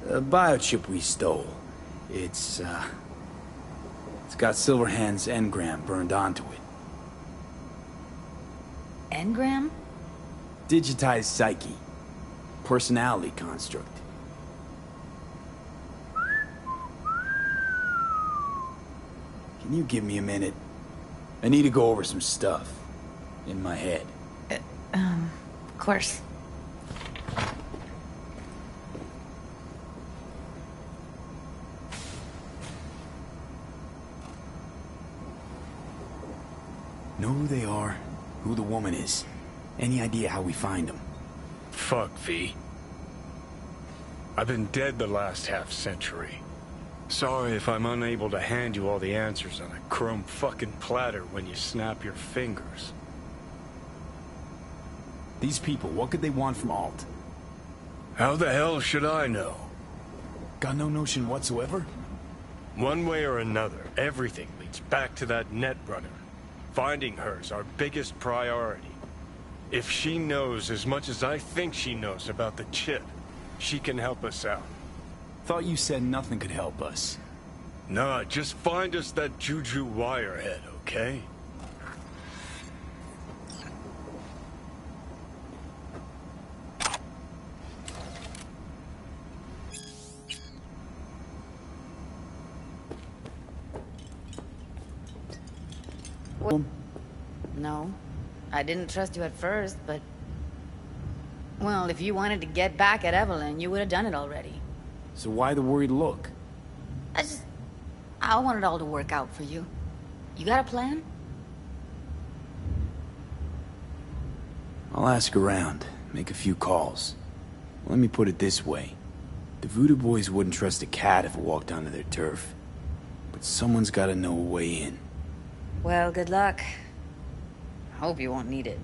The biochip we stole. It's got Silverhand's engram burned onto it. Engram? Digitized psyche. Personality construct. Can you give me a minute? I need to go over some stuff. In my head. Of course. Know who they are, who the woman is. Any idea how we find them? Fuck, V. I've been dead the last half-century. Sorry if I'm unable to hand you all the answers on a chrome fucking platter when you snap your fingers. These people, what could they want from Alt? How the hell should I know? Got no notion whatsoever? One way or another, everything leads back to that Netrunner. Finding her's our biggest priority. If she knows as much as I think she knows about the chip, she can help us out. Thought you said nothing could help us. Nah, just find us that Juju wirehead, okay? No. I didn't trust you at first, but... Well, if you wanted to get back at Evelyn, you would have done it already. So why the worried look? I want it all to work out for you. You got a plan? I'll ask around, make a few calls. Let me put it this way. The Voodoo Boys wouldn't trust a cat if it walked onto their turf. But someone's gotta know a way in. Well, good luck. Hope you won't need it.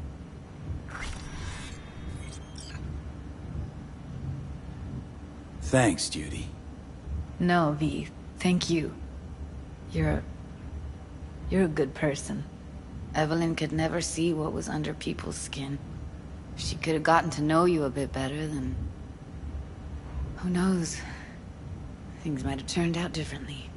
Thanks, Judy. No, V. Thank you. You're a good person. Evelyn could never see what was under people's skin. If she could have gotten to know you a bit better, then... who knows? Things might have turned out differently.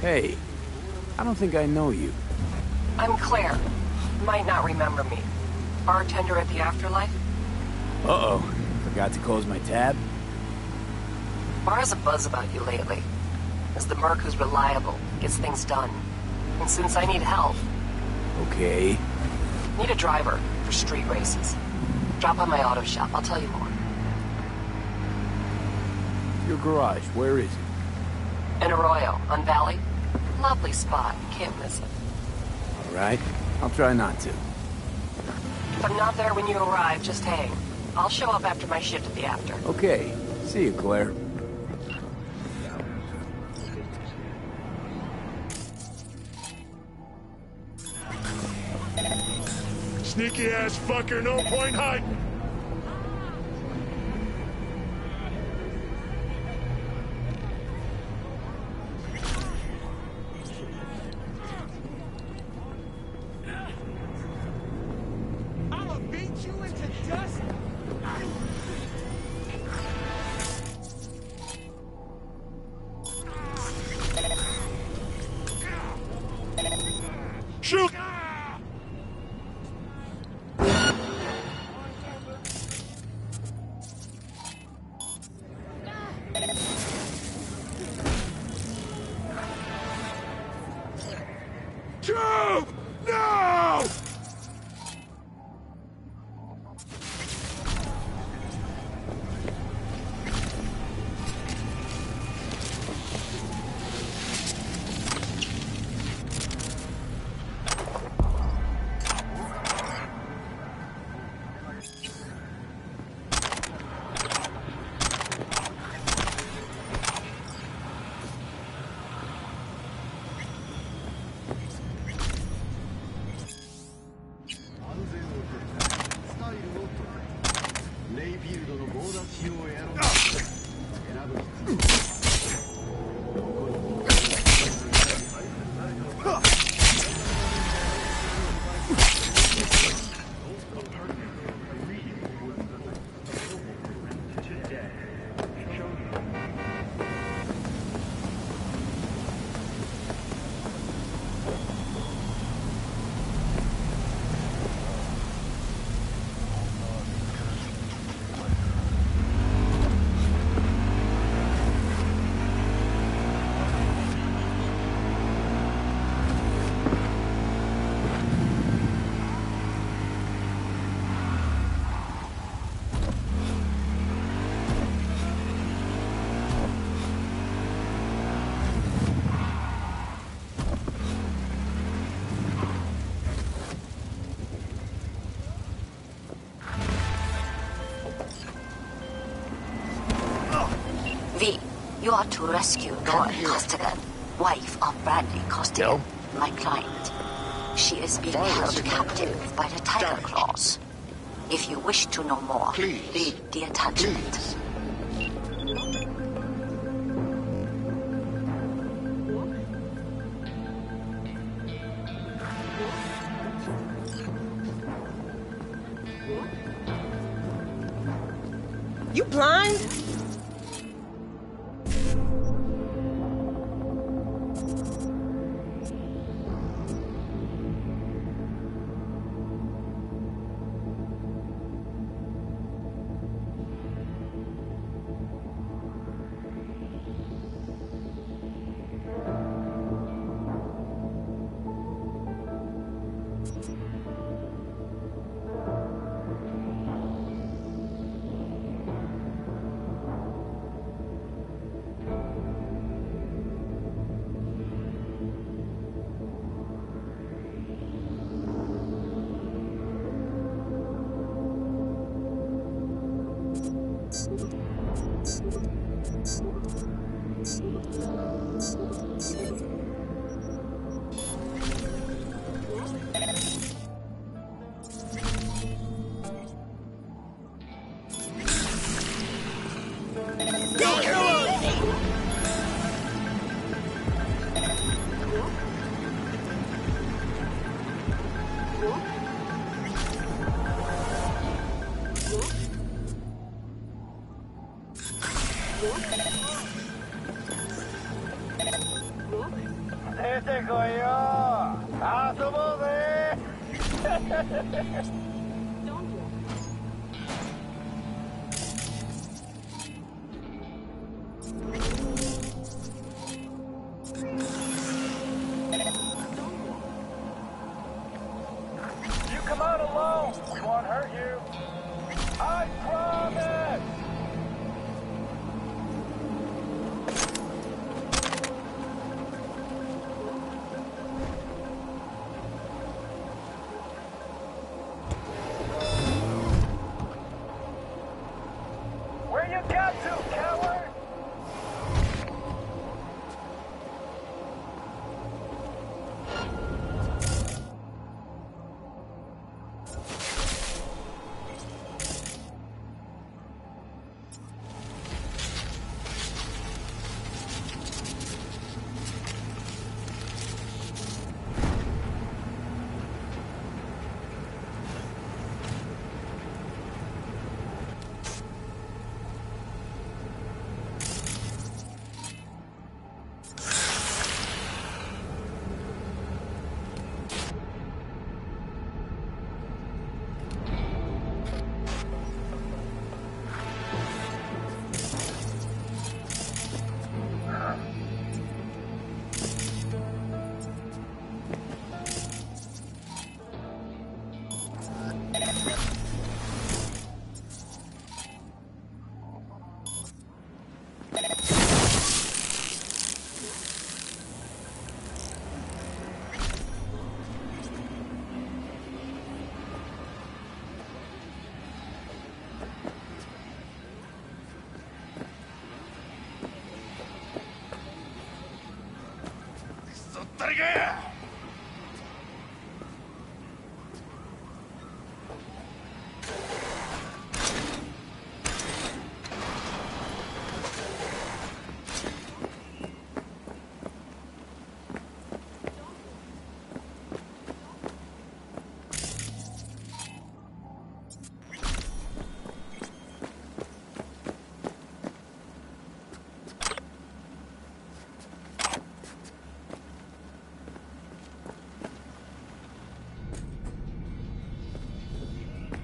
Hey, I don't think I know you. I'm Claire. Might not remember me. Bartender at the Afterlife? Uh-oh. Forgot to close my tab? Bar has a buzz about you lately. As the merc who's reliable, gets things done. And since I need help... Okay. Need a driver for street races. Drop by my auto shop, I'll tell you more. Your garage, where is it? In Arroyo, on Valley. Lovely spot, can't miss it. Alright, I'll try not to. If I'm not there when you arrive, just hang. I'll show up after my shift at the after. Okay, see you, Claire. Sneaky ass fucker, no point hiding. I'ma beat you into dust. Shoot! Two! No! V, you are to rescue Karen Costigan, wife of Bradley Costigan, my client. She is being held captive by the Tiger Claws. If you wish to know more, read the attachment. You blind? 出てこいよ。遊ぼうぜ。You come out alone. We won't hurt you. I promise. Where you got to, coward?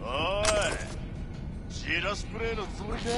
Oi! シラスプレーのつもりか?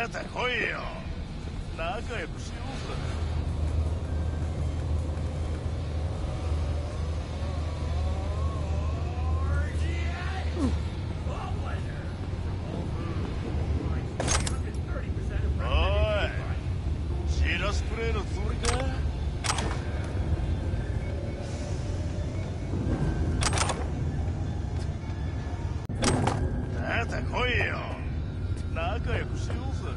てこいよ。仲良くしようぜ。おい、シラスプレーのつもりか？出てこいよ。仲良くしようぜ。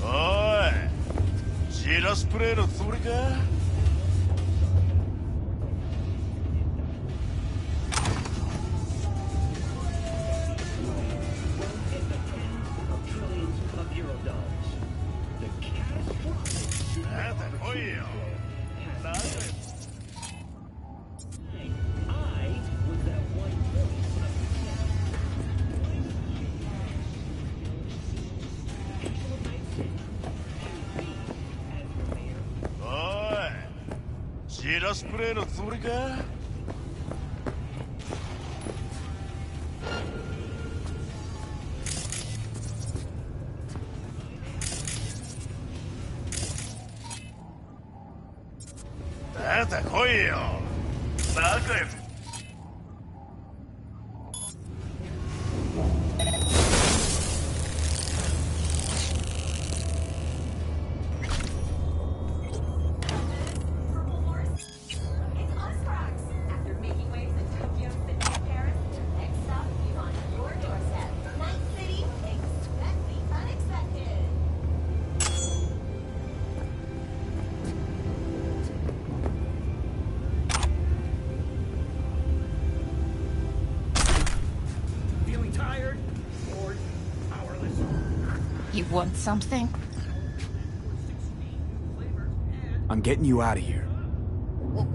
おい、シラスプレーのつもりか？シラスプレーのつもりか？出てこいよ。仲良く。You want something? I'm getting you out of here.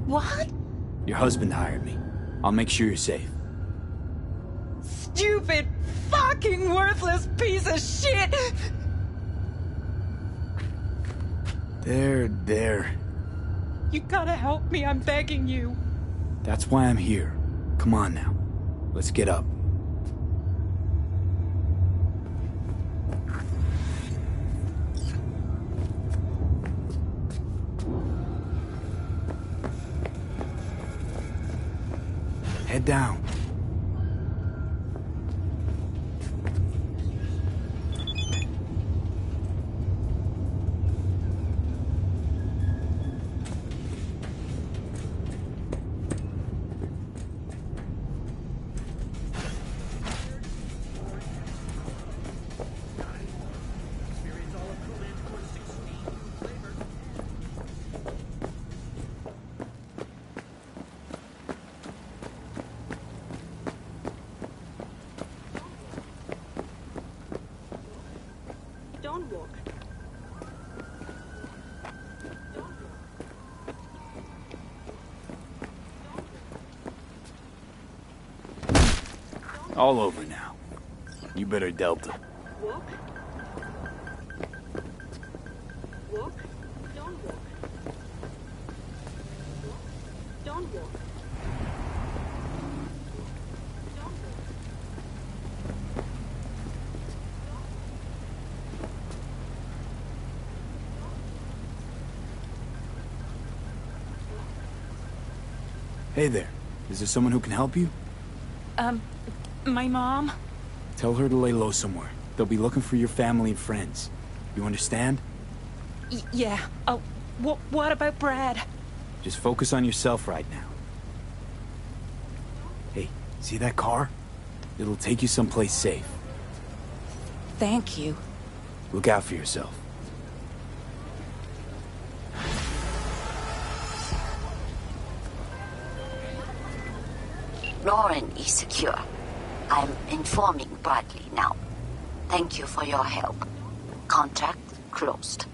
What? Your husband hired me. I'll make sure you're safe. Stupid, fucking worthless piece of shit! There. You gotta help me, I'm begging you. That's why I'm here. Come on now. Let's get up. Head down. Don't walk. All over now. You better Delta. Walk. Walk. Don't walk. Don't walk. Hey there. Is there someone who can help you? My mom? Tell her to lay low somewhere. They'll be looking for your family and friends. You understand? Yeah. Oh, what about Brad? Just focus on yourself right now. Hey, see that car? It'll take you someplace safe. Thank you. Look out for yourself. Lauren is secure. I'm informing Bradley now. Thank you for your help. Contract closed.